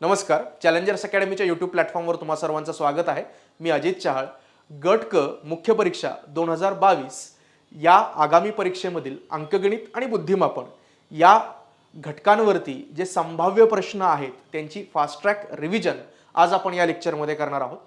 नमस्कार. Challengers अकॅडमीच्या YouTube प्लॅटफॉर्मवर तुम्हा सर्वांचं स्वागत आहे. मी अजित चहाळ. गट क मुख्य परीक्षा 2022 या आगामी परीक्षेमधील अंकगणित आणि बुद्धिमापन या घटकांवरती जे संभाव्य प्रश्न आहेत त्यांची फास्ट ट्रॅक रिव्हिजन आज आपण या लेक्चरमध्ये करणार आहोत.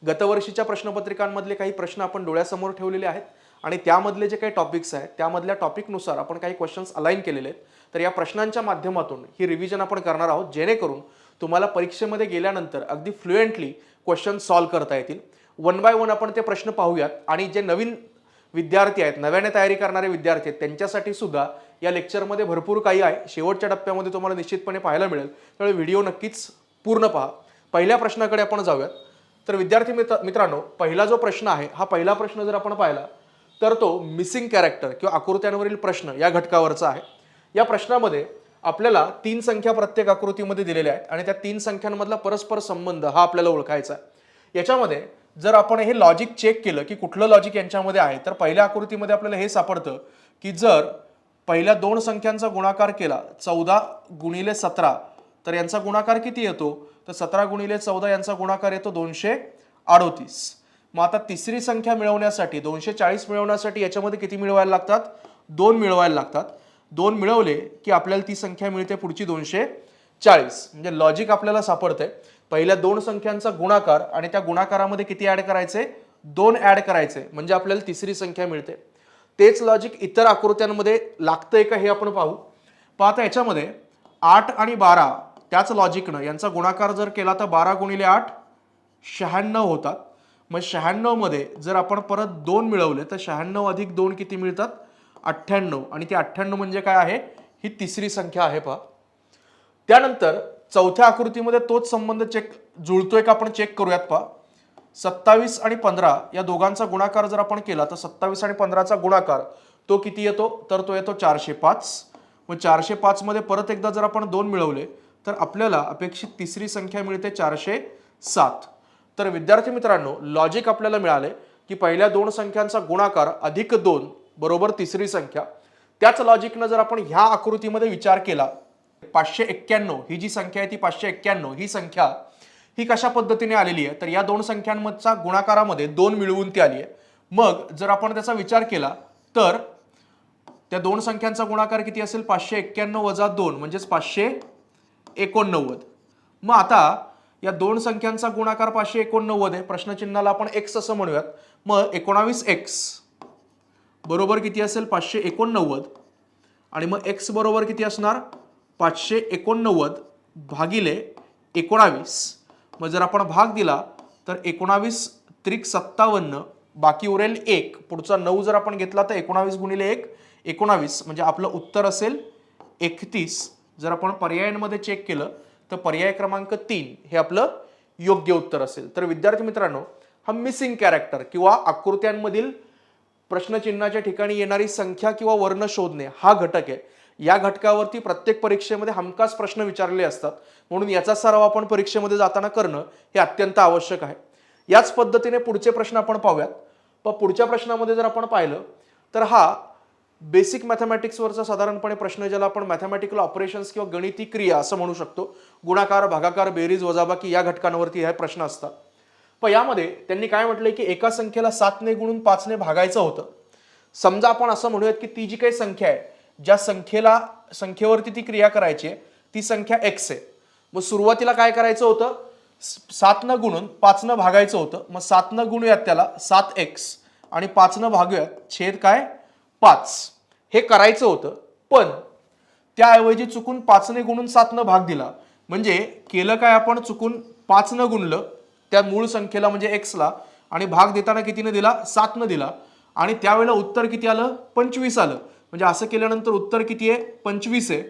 गतवर्षीच्या प्रश्नपत्रिकांमधले काही प्रश्न आपण डोळ्यासमोर ठेवलेले आहेत आणि त्यामधले जे काही टॉपिक्स आहेत त्यामधल्या टॉपिकनुसार आपण काही क्वेश्चन्स अलाइन केलेले आहेत. तर या प्रश्नांच्या माध्यमातून ही रिव्हिजन आपण करणार आहोत, जेणेकरून तुम्हाला परीक्षेमध्ये गेल्यानंतर अगदी फ्लुएंटली क्वेश्चन सॉल्व्ह करता येतील. वन बाय वन आपण ते प्रश्न पाहूयात आणि जे नवीन विद्यार्थी आहेत, नव्याने तयारी करणारे विद्यार्थी आहेत, त्यांच्यासाठी सुद्धा या लेक्चरमध्ये भरपूर काही आहे. शेवटच्या टप्प्यामध्ये तुम्हाला निश्चितपणे पाहायला मिळेल, त्यामुळे व्हिडिओ नक्कीच पूर्ण पहा. पहिल्या प्रश्नाकडे आपण जाऊयात. तर विद्यार्थी मित्रांनो, पहिला जो प्रश्न आहे, हा पहिला प्रश्न जर आपण पाहिला तर तो मिसिंग कॅरेक्टर किंवा आकृत्यांवरील प्रश्न या घटकावरचा आहे. या प्रश्नामध्ये आपल्याला 3 संख्या प्रत्येक आकृतीमध्ये दिलेल्या आहेत आणि त्या 3 संख्यांमधला परस्पर संबंध हा आपल्याला ओळखायचा आहे. याच्यामध्ये जर आपण हे लॉजिक चेक केलं की कुठलं लॉजिक यांच्यामध्ये आहे, तर पहिल्या आकृतीमध्ये आपल्याला हे सापडतं की जर पहिल्या 2 संख्यांचा गुणाकार केला 14 गुणिले 17, तर यांचा गुणाकार किती येतो? तर 17 गुणिले 14 यांचा गुणाकार येतो 238. मग आता तिसरी संख्या मिळवण्यासाठी 240 मिळवण्यासाठी याच्यामध्ये किती मिळवायला लागतात? 2 मिळवायला लागतात. 2 मिळवले की आपल्याला ती संख्या मिळते पुढची 240. म्हणजे लॉजिक आपल्याला सापडतंय पहिल्या 2 संख्यांचा गुणाकार आणि त्या गुणाकारामध्ये किती ऍड करायचे? 2 ऍड करायचे, म्हणजे आपल्याला तिसरी संख्या मिळते. तेच लॉजिक इतर आकृत्यांमध्ये लागतंय का हे आपण पाहू. आता याच्यामध्ये 8 आणि 12 त्याच लॉजिकनं यांचा गुणाकार जर केला तर 12 गुणिले 8 96 होतात. मग 96 मध्ये जर आपण परत 2 मिळवले तर 96 अधिक 2 किती मिळतात? 98. आणि ते 98 म्हणजे काय आहे? ही तिसरी संख्या आहे पहा. त्यानंतर चौथ्या आकृतीमध्ये तोच संबंध जुळतोय का आपण चेक करूयात पहा. 27 आणि 15 या दोघांचा गुणाकार जर आपण केला तर 27 आणि 15चा गुणाकार तो किती येतो? तर तो येतो 405. मग 405 मध्ये परत एकदा जर आपण 2 मिळवले तर आपल्याला अपेक्षित तिसरी संख्या मिळते 407. तर विद्यार्थी मित्रांनो, लॉजिक आपल्याला मिळाले की पहिल्या 2 संख्यांचा गुणाकार अधिक 2 बरोबर तिसरी संख्या. त्याच लॉजिकनं जर आपण ह्या आकृतीमध्ये विचार केला, 591 ही जी संख्या आहे ती 591 ही संख्या ही कशा पद्धतीने आलेली आहे? तर या 2 संख्यांमधच्या गुणाकारामध्ये 2 मिळवून ती आली आहे. मग जर आपण त्याचा विचार केला तर त्या 2 संख्यांचा गुणाकार किती असेल? 591 वजा 2 म्हणजेच 589. मग आता या 2 संख्यांचा गुणाकार 589 आहे. प्रश्नचिन्हाला आपण x असं म्हणूयात. मग 19x बरोबर किती असेल? 589. आणि मग x बरोबर किती असणार? 589 भागिले 19. मग जर आपण भाग दिला तर 19 त्रिक 57, बाकी उरेल 1. पुढचा 9 जर आपण घेतला तर 19 गुणिले 1 19, म्हणजे आपलं उत्तर असेल 31. जर आपण पर्यायांमध्ये चेक केलं तर पर्याय क्रमांक 3 हे आपलं योग्य उत्तर असेल. तर विद्यार्थी मित्रांनो, हा मिसिंग कॅरेक्टर किंवा आकृत्यांमधील प्रश्नचिन्हाच्या ठिकाणी येणारी संख्या किंवा वर्ण शोधणे हा घटक आहे. या घटकावरती प्रत्येक परीक्षेमध्ये हमखास प्रश्न विचारले असतात, म्हणून याचा सराव आपण परीक्षेमध्ये जाताना करणं हे अत्यंत आवश्यक आहे. याच पद्धतीने पुढचे प्रश्न आपण पाहूयात. पण पुढच्या प्रश्नामध्ये जर आपण पाहिलं तर हा बेसिक मॅथमॅटिक्सवरचा साधारणपणे प्रश्न, ज्याला आपण मॅथमॅटिकल ऑपरेशन्स किंवा गणिती क्रिया असं म्हणू शकतो. गुणाकार, भागाकार, बेरीज, वजाबाकी या घटकांवरती हे प्रश्न असतात. पण यामध्ये त्यांनी काय म्हटलंय की एका संख्येला 7 ने गुणून 5 ने भागायचं होतं. समजा आपण असं म्हणूयात की ती जी काही संख्या आहे, ज्या संख्येवरती ती क्रिया करायची आहे ती संख्या x आहे. मग सुरुवातीला काय करायचं होतं? 7 न गुणून 5 न भागायचं होतं. मग 7 न गुणूयात त्याला 7x आणि 5 न भागूयात छेद काय? 5. हे करायचं होतं, पण त्याऐवजी चुकून 5 ने गुणून 7 न भाग दिला. म्हणजे केलं काय आपण? चुकून 5 न गुणलं त्या मूळ संख्येला म्हणजे x ला, आणि भाग देताना कितीने दिला? 7 न दिला. आणि त्यावेळेला उत्तर किती आलं? 25 आलं. म्हणजे असं केल्यानंतर उत्तर किती आहे? 25 आहे.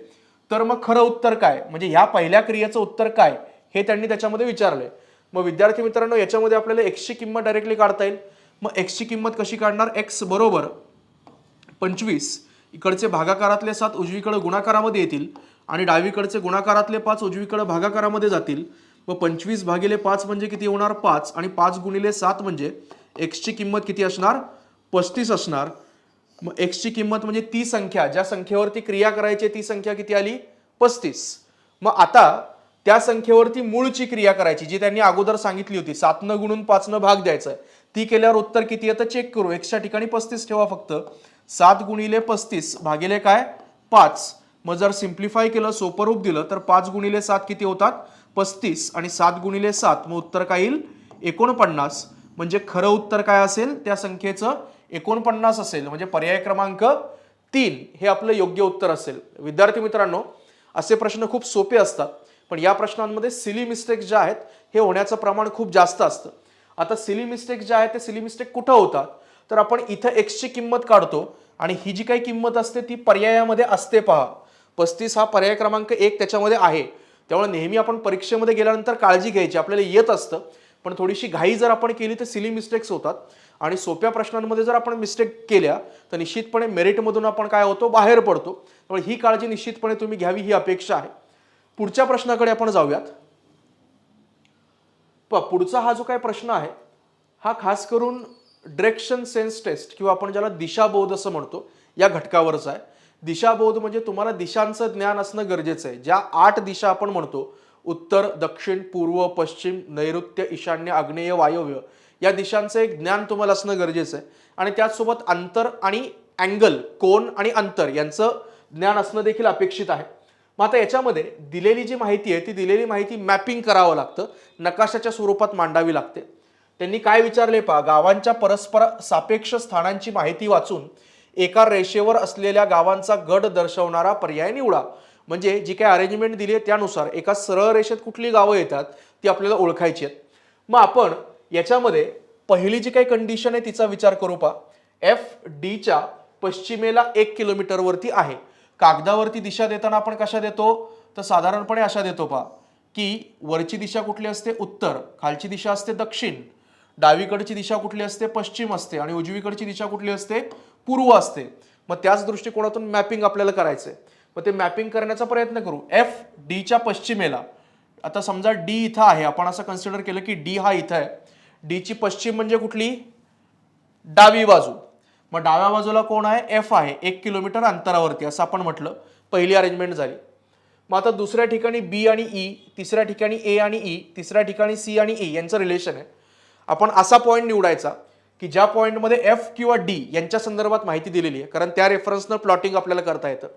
तर मग खरं उत्तर काय? म्हणजे ह्या पहिल्या क्रियेचं उत्तर काय हे त्यांनी त्याच्यामध्ये विचारलंय. मग विद्यार्थी मित्रांनो, याच्यामध्ये आपल्याला x ची किंमत डायरेक्टली काढता येईल. मग x ची किंमत कशी काढणार? x बरोबर 25, इकडचे भागाकारातले 7 उजवीकडे गुणाकारामध्ये येतील आणि डावीकडचे गुणाकारातले 5 उजवीकडे भागाकारामध्ये जातील. मग 25 भागिले 5 म्हणजे किती होणार? 5. आणि 5 गुणिले 7 म्हणजे x ची किंमत किती असणार? 35 असणार. मग x ची किंमत म्हणजे ती संख्या ज्या संख्येवरती क्रिया करायची ती संख्या किती आली? 35. मग आता त्या संख्येवरती मूळची क्रिया करायची जी त्यांनी अगोदर सांगितली होती, 7 न गुणून 5 न भाग द्यायचा आहे. ती केल्यावर उत्तर किती येतं चेक करू. x च्या ठिकाणी 35 ठेवा फक्त. 7 गुणिले 35 भागिले काय 5. मग जर सिम्प्लिफाय केलं, सोपं रूप दिलं तर 5 गुणिले 7 किती होतात 35 आणि 7 गुणिले 7 मग उत्तर काय येईल 49. म्हणजे खरं उत्तर काय असेल त्या संख्येचं 49 असेल. म्हणजे पर्याय क्रमांक 3 हे आपलं योग्य उत्तर असेल. विद्यार्थी मित्रांनो, असे प्रश्न खूप सोपे असतात, पण या प्रश्नांमध्ये सिली मिस्टेक्स ज्या आहेत हे होण्याचं प्रमाण खूप जास्त असतं. आता सिली मिस्टेक्स ज्या आहेत ते सिली मिस्टेक कुठं होतात, तर आपण इथं x ची किंमत काढतो आणि ही जी काही किंमत असते ती पर्यायामध्ये असते. पहा 35 हा पर्याय क्रमांक 1 त्याच्यामध्ये आहे. त्यामुळे नेहमी आपण परीक्षेमध्ये गेल्यानंतर काळजी घ्यायची, आपल्याला येत असतं पण थोडीशी घाई जर आपण केली तर सिली मिस्टेक्स होतात. आणि सोप्या प्रश्नांमध्ये जर आपण मिस्टेक केल्या तर निश्चितपणे मेरिटमधून आपण काय होतो बाहेर पडतो. त्यामुळे ही काळजी निश्चितपणे तुम्ही घ्यावी ही अपेक्षा आहे. पुढच्या प्रश्नाकडे आपण जाऊयात. पुढचा हा जो काय प्रश्न आहे हा खास करून डायरेक्शन सेन्स टेस्ट किंवा आपण ज्याला दिशाबोध असं म्हणतो या घटकावरच आहे. दिशाबोध म्हणजे तुम्हाला दिशांचं ज्ञान असणं गरजेचं आहे. ज्या 8 दिशा आपण म्हणतो उत्तर, दक्षिण, पूर्व, पश्चिम, नैऋत्य, ईशान्य, आग्नेय, वायव्य या दिशांचं एक ज्ञान तुम्हाला असणं गरजेचं आहे. आणि त्याचसोबत अंतर आणि अँगल, कोन आणि अंतर यांचं ज्ञान असणं देखील अपेक्षित आहे. मग आता याच्यामध्ये दिलेली जी माहिती आहे ती दिलेली माहिती मॅपिंग करावं लागतं, नकाशाच्या स्वरूपात मांडावी लागते. त्यांनी काय विचारले पहा, गावांच्या परस्पर सापेक्ष स्थानांची माहिती वाचून एका रेषेवर असलेल्या गावांचा गट दर्शवणारा पर्याय निवडा. म्हणजे जी काही अरेंजमेंट दिली आहे त्यानुसार एका सरळ रेषेत कुठली गावं येतात ती आपल्याला ओळखायची आहेत. मग आपण याच्यामध्ये पहिली जी काही कंडिशन आहे तिचा विचार करू. पहा FD च्या पश्चिमेला 1 किलोमीटरवरती आहे. कागदावरती दिशा देताना आपण कशा देतो तर साधारणपणे अशा देतो पहा की वरची दिशा कुठली असते उत्तर, खालची दिशा असते दक्षिण, डावीकडची दिशा कुठली असते पश्चिम असते आणि उजवीकडची दिशा कुठली असते पूर्व असते. मग त्याच दृष्टिकोनातून मॅपिंग आपल्याला करायचंय. मग ते मॅपिंग करण्याचा प्रयत्न करू. FD च्या पश्चिमेला, आता समजा D इथं आहे, आपण असं कन्सिडर केलं की D हा इथं आहे. D ची पश्चिम म्हणजे कुठली डावी बाजू. मग डाव्या बाजूला कोण आहे F आहे 1 किलोमीटर अंतरावरती असं आपण म्हटलं. पहिली अरेंजमेंट झाली. मग आता दुसऱ्या ठिकाणी B आणि E, तिसऱ्या ठिकाणी A आणि E, तिसऱ्या ठिकाणी C आणि E यांचं रिलेशन आहे. आपण असा पॉईंट निवडायचा की ज्या पॉईंटमध्ये F किंवा D यांच्या संदर्भात माहिती दिलेली आहे, कारण त्या रेफरन्सनं प्लॉटिंग आपल्याला करता येतं.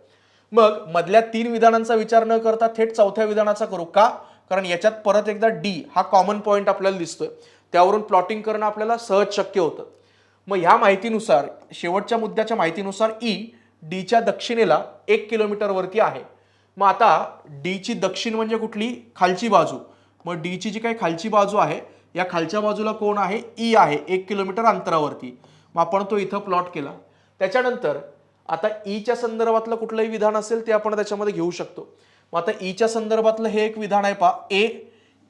मग मधल्या 3 विधानांचा विचार न करता थेट चौथ्या विधानाचा करू का, कारण याच्यात परत एकदा D हा कॉमन पॉईंट आपल्याला दिसतोय, त्यावरून प्लॉटिंग करणं आपल्याला सहज शक्य होतं. मग ह्या माहितीनुसार, शेवटच्या मुद्द्याच्या माहितीनुसार E D च्या दक्षिणेला 1 किलोमीटरवरती आहे. मग आता D ची दक्षिण म्हणजे कुठली खालची बाजू. मग D ची जी काही खालची बाजू आहे या खालच्या बाजूला कोण आहे E आहे 1 किलोमीटर अंतरावरती. मग आपण तो इथं प्लॉट केला. त्याच्यानंतर आता E च्या संदर्भातलं कुठलंही विधान असेल ते आपण त्याच्यामध्ये घेऊ शकतो. मग आता E च्या संदर्भातलं हे एक विधान आहे पहा, A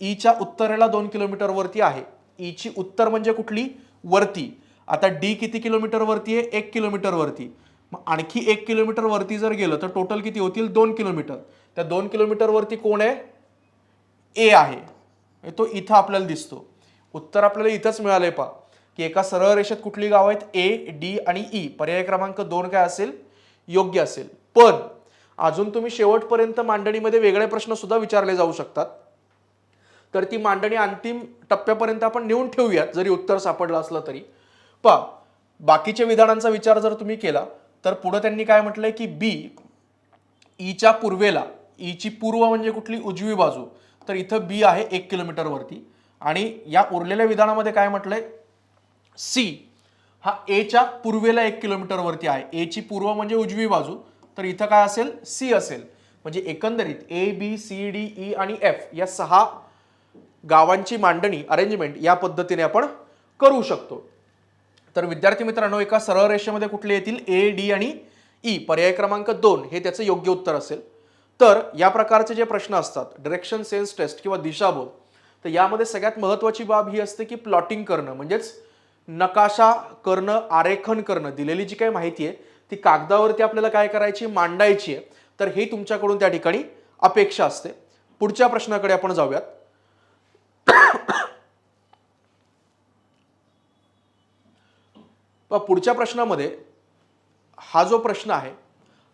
E च्या उत्तरेला 2 किलोमीटर वरती आहे. E ची उत्तर म्हणजे कुठली वरती. आता D किती किलोमीटर वरती आहे 1 किलोमीटर वरती. मग आणखी 1 किलोमीटर वरती जर गेलं तर टोटल किती होतील 2 किलोमीटर. त्या 2 किलोमीटर वरती कोण आहे A आहे, तो इथं आपल्याला दिसतो. उत्तर आपल्याला इथंच मिळालंय पहा की एका सरळ रेषेत कुठली गाव आहेत A, D आणि E. पर्याय क्रमांक 2 काय असेल योग्य असेल. पण अजून तुम्ही शेवटपर्यंत मांडणीमध्ये वेगळे प्रश्न सुद्धा विचारले जाऊ शकतात, तर ती मांडणी अंतिम टप्प्यापर्यंत आपण नेऊन ठेवूयात जरी उत्तर सापडलं असलं तरी. पहा बाकीच्या विधानांचा विचार जर तुम्ही केला तर पुढे त्यांनी काय म्हटलंय की B E च्या पूर्वेला, E ची पूर्व म्हणजे कुठली उजवी बाजू, तर इथं B आहे 1 किलोमीटर वरती. आणि या उरलेल्या विधानामध्ये काय म्हटलंय C हा A च्या पूर्वेला 1 किलोमीटर वरती आहे. A ची पूर्व म्हणजे उजवी बाजू, तर इथं काय असेल C असेल. म्हणजे एकंदरीत A B C D E आणि F या 6 गावांची मांडणी अरेंजमेंट या पद्धतीने आपण करू शकतो. तर विद्यार्थी मित्रांनो, एका सरळ रेषेमध्ये कुठले येतील A D आणि E. पर्याय क्रमांक 2 हे त्याचं योग्य उत्तर असेल. तर या प्रकारचे जे प्रश्न असतात डायरेक्शन सेन्स टेस्ट किंवा दिशाबोध, तर यामध्ये सगळ्यात महत्त्वाची बाब ही असते की प्लॉटिंग करणं, म्हणजेच नकाशा करणं, आरेखन करणं. दिलेली जी काही माहिती आहे ती कागदावरती आपल्याला काय करायची मांडायची आहे. तर हे तुमच्याकडून त्या ठिकाणी अपेक्षा असते. पुढच्या प्रश्नाकडे आपण जाऊयात. पुढच्या प्रश्नामध्ये हा जो प्रश्न आहे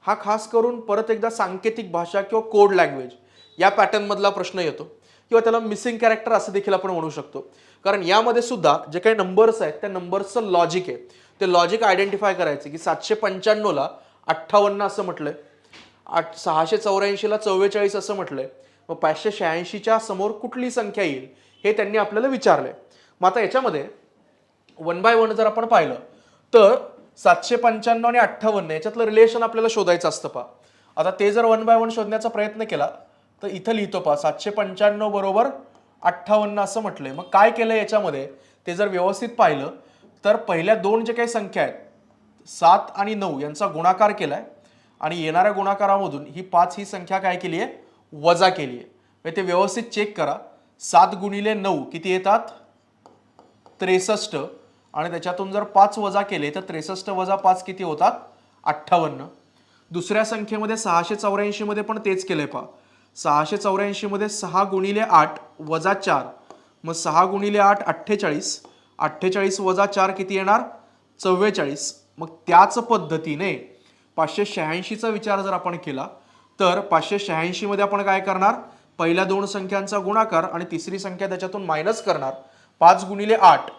हा खास करून परत एकदा सांकेतिक भाषा किंवा कोड लँग्वेज या पॅटर्न मधला प्रश्न येतो किंवा त्याला मिसिंग कॅरेक्टर असं देखील आपण म्हणू शकतो. कारण यामध्ये सुद्धा जे काही नंबर्स आहेत त्या नंबर्सचं लॉजिक आहे, ते लॉजिक आयडेंटिफाय करायचे की 795 ला 58 असं म्हटलंय, 684 ला 44 असं म्हटलंय, मग 586च्या समोर कुठली संख्या येईल हे त्यांनी आपल्याला विचारलंय. मग आता याच्यामध्ये 1 बाय 1 जर आपण पाहिलं तर 795 आणि 58 याच्यातलं रिलेशन आपल्याला शोधायचं असतं. पहा आता ते जर 1 बाय 1 शोधण्याचा प्रयत्न केला तर इथं लिहितो पहा 795 बरोबर 58 असं म्हटलंय. मग काय केलं याच्यामध्ये ते जर व्यवस्थित पाहिलं तर पहिल्या दोन जे काही संख्या आहेत 7 आणि 9 यांचा गुणाकार केलाय आणि येणाऱ्या गुणाकारामधून ही 5 ही संख्या काय केली आहे, वजा केली आहे. म्हणजे ते व्यवस्थित चेक करा. 7 गुणिले 9 किती येतात, 63, आणि त्याच्यातून जर 5 वजा केले तर 63 वजा 5 किती होतात, 58. दुसऱ्या संख्येमध्ये 684 मध्ये पण तेच केलंय. पहा 684 मध्ये 6 गुणिले 8 वजा 4, मग 6 गुणिले 8 48, 48 वजा 4 किती येणार, 44. मग त्याच पद्धतीने 586चा विचार जर आपण केला तर 586 मध्ये आपण काय करणार, पहिल्या दोन संख्यांचा गुणाकार आणि तिसरी संख्या त्याच्यातून मायनस करणार. 5 गुणिले 8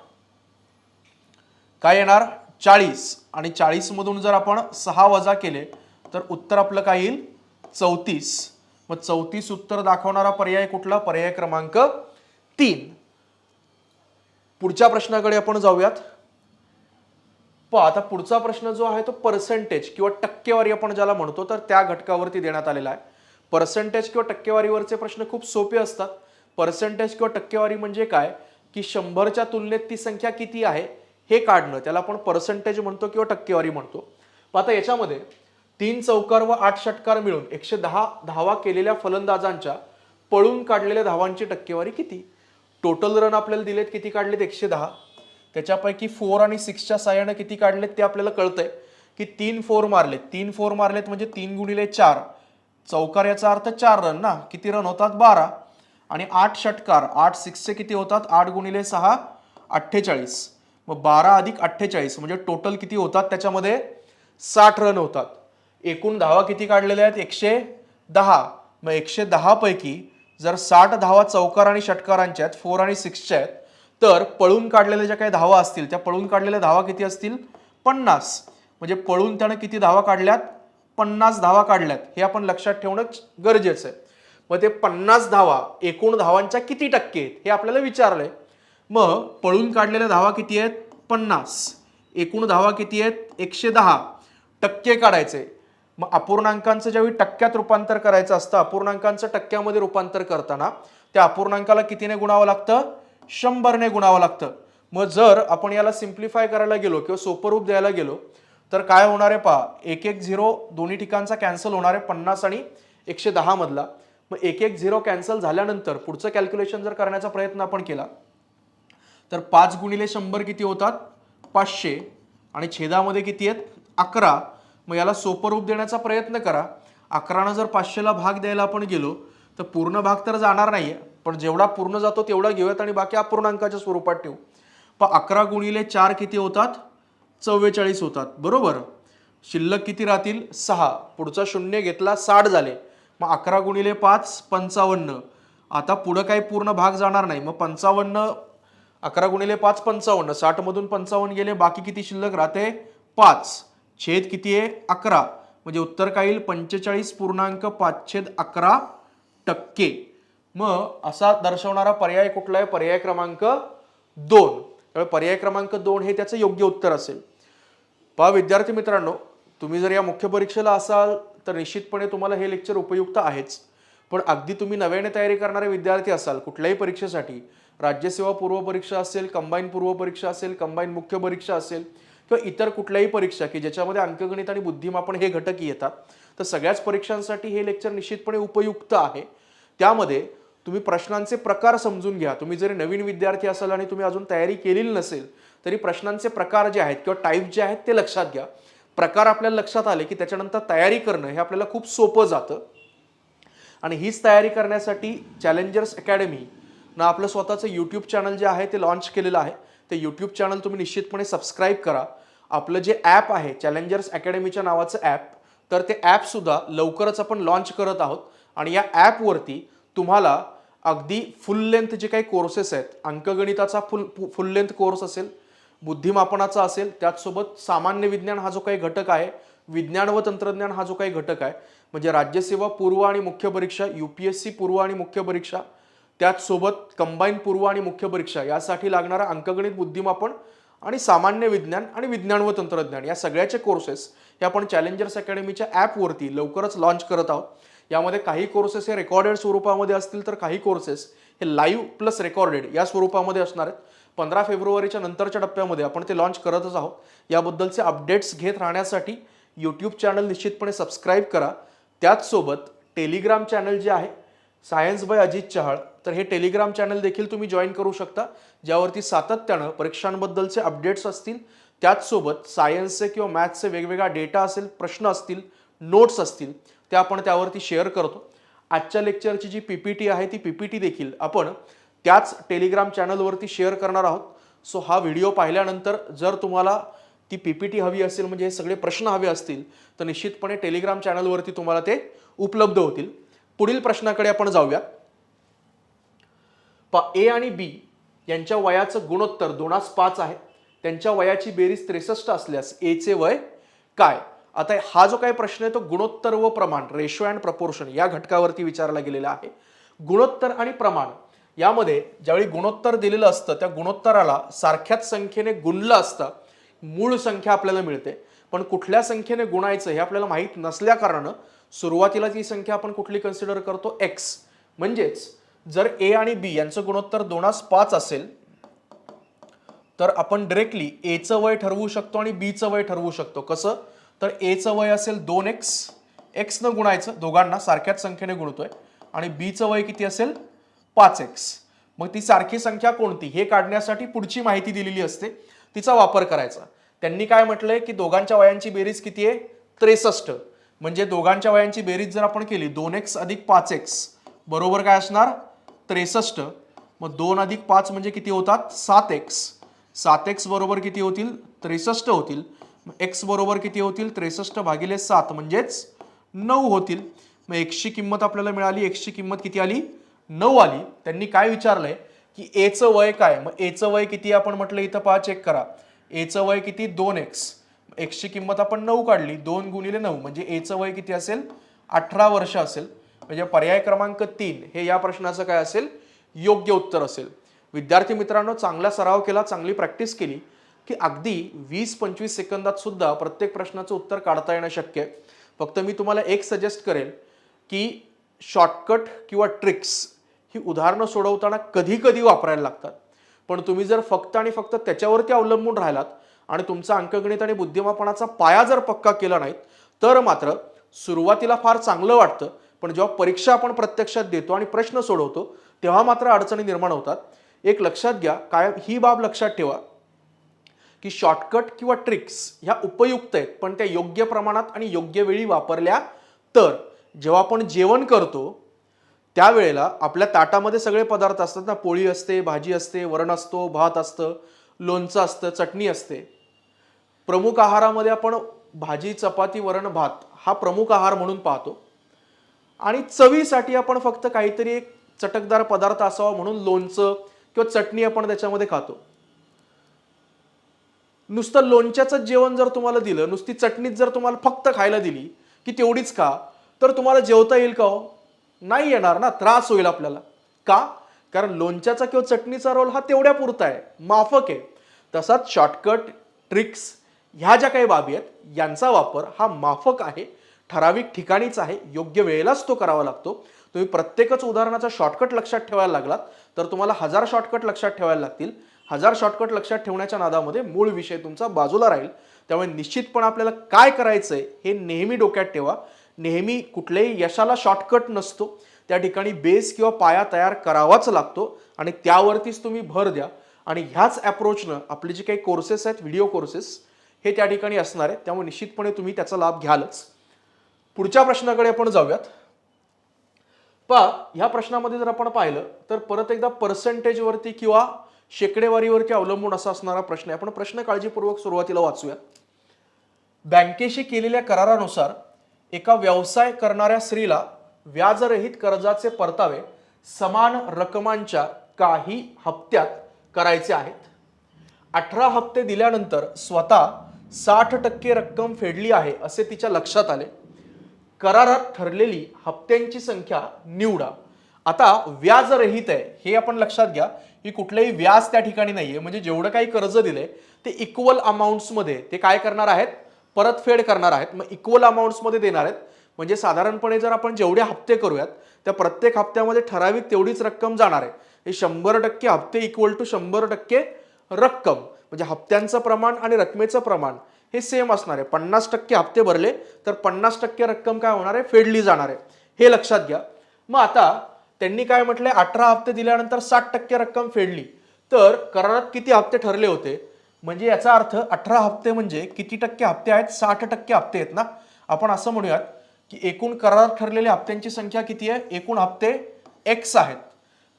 काय येणार, 40, आणि 40 मधून जर आपण 6 वजा केले तर उत्तर आपलं काय येईल, 34. मग 34 उत्तर दाखवणारा पर्याय कुठला, पर्याय क्रमांक 3. पुढच्या प्रश्नाकडे आपण जाऊयात. पहा आता पुढचा प्रश्न जो आहे तो पर्सेंटेज किंवा टक्केवारी आपण ज्याला म्हणतो तर त्या घटकावरती देण्यात आलेला आहे. पर्सेंटेज किंवा टक्केवारीवरचे प्रश्न खूप सोपे असतात. पर्सेंटेज किंवा टक्केवारी म्हणजे काय की 100च्या तुलनेत ती संख्या किती आहे हे काढणं, त्याला आपण पर्सेंटेज म्हणतो किंवा टक्केवारी म्हणतो. आता याच्यामध्ये 3 चौकार व 8 षटकार मिळून 110 धावा केलेल्या फलंदाजांच्या पळून काढलेल्या धावांची टक्केवारी किती. टोटल रन आपल्याला दिलेत, किती काढलेत, 110. त्याच्यापैकी 4 आणि 6च्या साह्याने किती काढलेत ते आपल्याला कळतंय की 3 4 मारलेत. 3 4 मारलेत म्हणजे 3 गुणिले 4 चौकार, याचा अर्थ 4 रन ना, किती रन होतात, 12. आणि 8 षटकार, 8 6चे किती होतात, 8 गुणिले 6 48, मग 12 अधिक 48 म्हणजे टोटल किती होतात त्याच्यामध्ये 60 रन होतात. एकूण धावा किती काढलेल्या आहेत, 110. मग 110 पैकी जर 60 धावा चौकार आणि षटकारांच्या आहेत, 4 आणि 6च्या आहेत, तर पळून काढलेल्या ज्या काही धावा असतील त्या पळून काढलेल्या धावा किती असतील, 50. म्हणजे पळून त्यानं किती धावा काढल्यात, 50 धावा काढल्यात. हे आपण लक्षात ठेवणं गरजेचं आहे. मग ते 50 धावा एकूण धावांच्या किती टक्के आहेत हे आपल्याला विचारलंय. मग पळून काढलेल्या धावा किती आहेत, 50. एकूण धावा किती आहेत, 110. टक्के काढायचे. मग अपूर्णांकांचं ज्यावेळी टक्क्यात रूपांतर करायचं असतं, अपूर्णांकांचं टक्क्यामध्ये रूपांतर करताना त्या अपूर्णांकाला कितीने गुणावं लागतं, 100ने गुणावं लागतं. मग जर आपण याला सिम्प्लिफाय करायला गेलो किंवा सोपं रूप द्यायला गेलो तर काय होणार आहे, पहा 1 1 0 दोन्ही ठिकाणचा कॅन्सल होणार आहे, 50 आणि 110 मधला. मग 1 1 0 कॅन्सल झाल्यानंतर पुढचं कॅल्क्युलेशन जर करण्याचा प्रयत्न आपण केला तर 5 गुणिले 100 किती होतात, 500, आणि छेदामध्ये किती आहेत, 11. मग याला सोपं रूप देण्याचा प्रयत्न करा. 11नं जर 500ला भाग द्यायला आपण गेलो तर पूर्ण भाग तर जाणार नाहीये, पण जेवढा पूर्ण जातो तेवढा घेऊयात आणि बाकी अपूर्णांकाच्या स्वरूपात ठेवू. पण 11 गुणिले 4 किती होतात, 44 होतात, बरोबर. शिल्लक किती राहतील, 6. पुढचा शून्य घेतला, 60 झाले. मग 11 गुणिले 5 55. आता पुढं काही पूर्ण भाग जाणार नाही. मग 55, 11 गुणिले 5 55, 60 मधून 55 गेले, बाकी किती शिल्लक राहते, 5. छेद किती आहे, 11. म्हणजे उत्तर काय येईल, 45.5/11%. मग असा दर्शवणारा पर्याय कुठला आहे, पर्याय क्रमांक 2. त्यामुळे पर्याय क्रमांक 2 हे त्याचं योग्य उत्तर असेल. पहा विद्यार्थी मित्रांनो, तुम्ही जर या मुख्य परीक्षेला असाल तर निश्चितपणे तुम्हाला हे लेक्चर उपयुक्त आहेच. पण अगदी तुम्ही नव्याने तयारी करणारे विद्यार्थी असाल कुठल्याही परीक्षेसाठी, राज्यसेवा पूर्व परीक्षा असेल, कंबाईन पूर्व परीक्षा असेल, कंबाईन मुख्य परीक्षा असेल किंवा इतर कुठल्याही परीक्षा की ज्याच्यामध्ये अंकगणित आणि बुद्धिमापन हे घटक येतात, तर सगळ्याच परीक्षांसाठी हे लेक्चर निश्चितपणे उपयुक्त आहे. त्यामध्ये तुम्ही प्रश्नांचे प्रकार समजून घ्या. तुम्ही जरी नवीन विद्यार्थी असाल आणि तुम्ही अजून तयारी केलेली नसेल तरी प्रश्नांचे प्रकार जे आहेत किंवा टाईप जे आहेत ते लक्षात घ्या. प्रकार आपल्याला लक्षात आले की त्याच्यानंतर तयारी करणं हे आपल्याला खूप सोपं जातं. आणि हीच तयारी करण्यासाठी चॅलेंजर्स अकॅडमी ना आपलं स्वतःचं यूट्यूब चॅनल जे आहे ते लॉन्च केलेलं आहे. ते यूट्यूब चॅनल तुम्ही निश्चितपणे सबस्क्राईब करा. आपलं जे ॲप आहे चॅलेंजर्स अकॅडमीच्या नावाचं ॲप, तर ते ॲपसुद्धा लवकरच आपण लॉन्च करत आहोत आणि या ॲपवरती तुम्हाला अगदी फुल लेंथ जे काही कोर्सेस आहेत, अंकगणिताचा फुल लेंथ कोर्स असेल, बुद्धिमापनाचा असेल, त्याचसोबत सामान्य विज्ञान हा जो काही घटक आहे, विज्ञान व तंत्रज्ञान हा जो काही घटक आहे, म्हणजे राज्यसेवा पूर्व आणि मुख्य परीक्षा, UPSC पूर्व आणि मुख्य परीक्षा, त्याचसोबत कंबाईन पूर्व आणि मुख्य परीक्षा यासाठी लागणारा अंकगणित, बुद्धिमापन आणि सामान्य विज्ञान आणि विज्ञान व तंत्रज्ञान या सगळ्याचे कोर्सेस हे आपण चॅलेंजर्स अकॅडमीच्या ॲपवरती लवकरच लॉन्च करत आहोत. यामध्ये काही कोर्सेस हे रेकॉर्डेड स्वरूपामध्ये असतील, तर काही कोर्सेस हे लाईव्ह प्लस रेकॉर्डेड या स्वरूपामध्ये असणार आहेत. 15 फेब्रुवारीच्या नंतरच्या टप्प्यामध्ये आपण ते लॉन्च करतच आहोत. याबद्दलचे अपडेट्स घेत राहण्यासाठी यूट्यूब चॅनल निश्चितपणे सबस्क्राईब करा. त्याचसोबत टेलिग्राम चॅनल जे आहे सायन्स बाय अजित चहाळ, तर हे टेलिग्राम चॅनल देखील तुम्ही जॉईन करू शकता, ज्यावरती सातत्यानं परीक्षांबद्दलचे अपडेट्स असतील, त्याचसोबत सायन्सचे किंवा मॅथ्सचे वेगवेगळा डेटा असेल, प्रश्न असतील, नोट्स असतील, ते आपण त्यावरती शेअर करतो. आजच्या लेक्चरची जी PPT आहे ती PPT देखील आपण त्याच टेलिग्राम चॅनलवरती शेअर करणार आहोत. सो हा व्हिडिओ पाहिल्यानंतर जर तुम्हाला ती PPT हवी असेल, म्हणजे हे सगळे प्रश्न हवे असतील, तर निश्चितपणे टेलिग्राम चॅनलवरती तुम्हाला ते उपलब्ध होतील. पुढील प्रश्नाकडे आपण जाऊया. A आणि B यांच्या वयाचं गुणोत्तर 2:5 आहे. त्यांच्या वयाची बेरीज 63 असल्यास A चे वय काय? आता हा जो काही प्रश्न आहे तो गुणोत्तर व प्रमाण, रेशो अँड प्रपोर्शन या घटकावरती विचारला गेलेला आहे. गुणोत्तर आणि प्रमाण यामध्ये ज्यावेळी गुणोत्तर दिलेलं असतं, त्या गुणोत्तराला सारख्याच संख्येने गुणलं असतं, मूळ संख्या आपल्याला मिळते. पण कुठल्या संख्येने गुणायचं हे आपल्याला माहीत नसल्या कारणानं सुरुवातीला ती संख्या आपण कुठली कन्सिडर करतो? x. म्हणजेच जर A आणि B यांचं गुणोत्तर 2:5 असेल, तर आपण डायरेक्टली A चं वय ठरवू शकतो आणि B चं वय ठरवू शकतो. कसं? तर A चं वय असेल 2x, x न गुणायचं, दोघांना सारख्याच संख्येने गुणतोय, आणि B चं वय किती असेल? 5x. मग ती सारखी संख्या कोणती हे काढण्यासाठी पुढची माहिती दिलेली असते, तिचा वापर करायचा. त्यांनी काय म्हटलंय की दोघांच्या वयांची बेरीज किती आहे? 63. म्हणजे दोघांच्या वयांची बेरीज जर आपण केली 2x अधिक 5x बरोबर काय असणार? 63. मग 2 अधिक 5 म्हणजे किती होतात? 7x. 7x बरोबर किती होतील? 63 होतील. x बरोबर किती होतील? 63 भागिले 7 म्हणजेच 9 होतील. मग x ची किंमत आपल्याला मिळाली. x ची किंमत किती आली? 9 आली. त्यांनी काय विचारलंय की A चं वय काय? मग A चं वय किती आपण म्हटलं इथं पहा, चेक करा. A चं वय किती? 2x. x ची किंमत आपण 9 काढली, 2 गुणिले 9 म्हणजे A चं वय किती असेल? 18 वर्ष असेल. म्हणजे पर्याय क्रमांक 3 हे या प्रश्नाचं काय असेल? योग्य उत्तर असेल. विद्यार्थी मित्रांनो, चांगला सराव केला, चांगली प्रॅक्टिस केली की अगदी 20-25 सेकंदात सुद्धा प्रत्येक प्रश्नाचं उत्तर काढता येणं शक्य आहे. फक्त मी तुम्हाला एक सजेस्ट करेल की शॉर्टकट किंवा ट्रिक्स ही उदाहरणं सोडवताना कधी कधी वापरायला लागतात. पण तुम्ही जर फक्त आणि फक्त त्याच्यावरती अवलंबून राहिलात आणि तुमचा अंकगणित आणि बुद्धिमापनाचा पाया जर पक्का केला नाहीत, तर मात्र सुरुवातीला फार चांगलं वाटतं, पण जेव्हा परीक्षा आपण प्रत्यक्षात देतो आणि प्रश्न सोडवतो तेव्हा मात्र अडचणी निर्माण होतात. एक लक्षात घ्या, कायम ही बाब लक्षात ठेवा की शॉर्टकट किंवा ट्रिक्स ह्या उपयुक्त आहेत, पण त्या योग्य प्रमाणात आणि योग्य वेळी वापरल्या तर. जेव्हा आपण जेवण करतो त्यावेळेला आपल्या ताटामध्ये सगळे पदार्थ असतात ना, पोळी असते, भाजी असते, वरण असतो, भात असतं, लोणचं असतं, चटणी असते. प्रमुख आहारामध्ये आपण भाजी, चपाती, वरण, भात हा प्रमुख आहार म्हणून पाहतो, आणि चवीसाठी आपण फक्त काहीतरी एक चटकदार पदार्थ असावा म्हणून लोणचं किंवा चटणी आपण त्याच्यामध्ये खातो. नुसतं लोणच्याचं जेवण जर तुम्हाला दिलं, नुसती चटणीच जर तुम्हाला फक्त खायला दिली की तेवढीच खा, तर तुम्हाला जेवता येईल का हो? नाही येणार ना, त्रास होईल आपल्याला. का? कारण लोणच्याचा किंवा चटणीचा रोल हा तेवढ्या पुरता आहे, माफक आहे. तसाच शॉर्टकट, ट्रिक्स ह्या ज्या काही बाबी आहेत यांचा वापर हा माफक आहे, ठराविक ठिकाणीच आहे, योग्य वेळेलाच तो करावा लागतो. तुम्ही प्रत्येकच उदाहरणाचा शॉर्टकट लक्षात ठेवायला लागलात तर तुम्हाला 1000 शॉर्टकट लक्षात ठेवायला लागतील. 1000 शॉर्टकट लक्षात ठेवण्याच्या नादामध्ये मूळ विषय तुमचा बाजूला राहील. त्यामुळे निश्चितपणे आपल्याला काय करायचंय हे नेहमी डोक्यात ठेवा. नेहमी कुठल्याही यशाला शॉर्टकट नसतो, त्या ठिकाणी बेस किंवा पाया तयार करावाच लागतो आणि त्यावरतीच तुम्ही भर द्या. आणि ह्याच अप्रोचनं आपले जे काही कोर्सेस आहेत, व्हिडिओ कोर्सेस हे त्या ठिकाणी असणार आहेत, त्यामुळे निश्चितपणे तुम्ही त्याचा लाभ घ्यालच. पुढच्या प्रश्नाकडे आपण जाऊयात. ह्या प्रश्नामध्ये जर आपण पाहिलं तर परत एकदा पर्सेंटेजवरती किंवा शेकडेवारीवरती अवलंबून असा असणारा प्रश्न आहे. आपण प्रश्न काळजीपूर्वक सुरुवातीला वाचूया. बँकेशी केलेल्या करारानुसार एका व्यवसाय करणाऱ्या स्त्रीला व्याजरहित कर्जाचे परतावे समान रकमांच्या काही हप्त्यात करायचे आहेत. 18 हप्ते दिल्यानंतर स्वतः 60% रक्कम फेडली आहे असे तिच्या लक्षात आले. करारात ठरलेली हप्त्यांची संख्या निवडा. आता व्याजरहित आहे हे आपण लक्षात घ्या की कुठलेही व्याज त्या ठिकाणी नाहीये, म्हणजे जेवढं काही कर्ज दिले ते इक्वल अमाऊंट्स मध्ये ते काय करणार आहेत, परतफेड करणार आहेत. मग इक्वल अमाऊंट्स मध्ये देणार आहेत, म्हणजे साधारणपणे जर आपण जेवढे हप्ते करूयात त्या प्रत्येक हप्त्यामध्ये ठराविक तेवढीच रक्कम जाणार आहे. हे 100% हप्ते इक्वल टू 100% रक्कम, म्हणजे हप्त्यांचं प्रमाण आणि रकमेचं प्रमाण हे सेम असणार आहे. 50% हप्ते भरले तर 50% रक्कम काय होणार आहे, फेडली जाणार आहे. हे लक्षात घ्या. मग आता त्यांनी काय म्हटलंय, 18 हप्ते दिल्यानंतर 60% रक्कम फेडली, तर करारात किती हप्ते ठरले होते, म्हणजे याचा अर्थ 18 हप्ते म्हणजे किती टक्के हप्ते आहेत, 60% हप्ते आहेत ना. आपण असं म्हणूयात की एकूण करारात ठरलेल्या हप्त्यांची संख्या किती आहे, एकूण हप्ते x आहेत.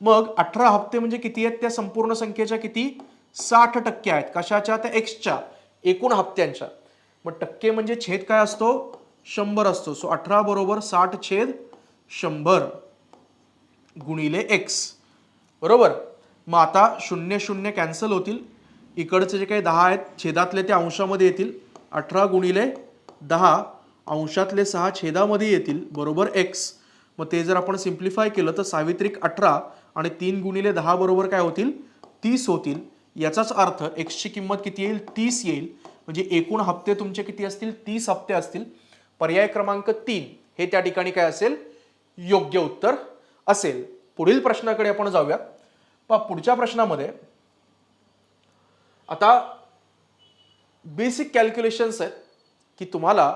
मग 18 हप्ते म्हणजे किती आहेत, त्या संपूर्ण संख्येच्या किती, 60% आहेत. कशाच्या, त्या एक्सच्या एकूण हप्त्यांच्या. मग टक्के म्हणजे छेद काय असतो, 100 असतो. सो 18 बरोबर 60/100 गुणिले x, बरोबर. मग आता 0 0 कॅन्सल होतील, इकडचे जे काही 10 आहेत छेदातले ते अंशामध्ये येतील. 18 गुणिले 10 अंशातले 6 छेदामध्ये येतील, बरोबर x. मग ते जर आपण सिम्प्लिफाय केलं तर 6×18 आणि 3 गुणिले 10 बरोबर काय होतील, 30 होतील. याचाच अर्थ x ची किंमत किती येईल, 30 येईल. म्हणजे एकूण हप्ते तुमचे किती असतील, 30 हप्ते असतील. पर्याय क्रमांक 3 हे त्या ठिकाणी काय असेल, योग्य उत्तर असेल. पुढील प्रश्नाकडे आपण जाऊया. पुढच्या प्रश्नामध्ये आता बेसिक कॅल्क्युलेशन्स आहेत की तुम्हाला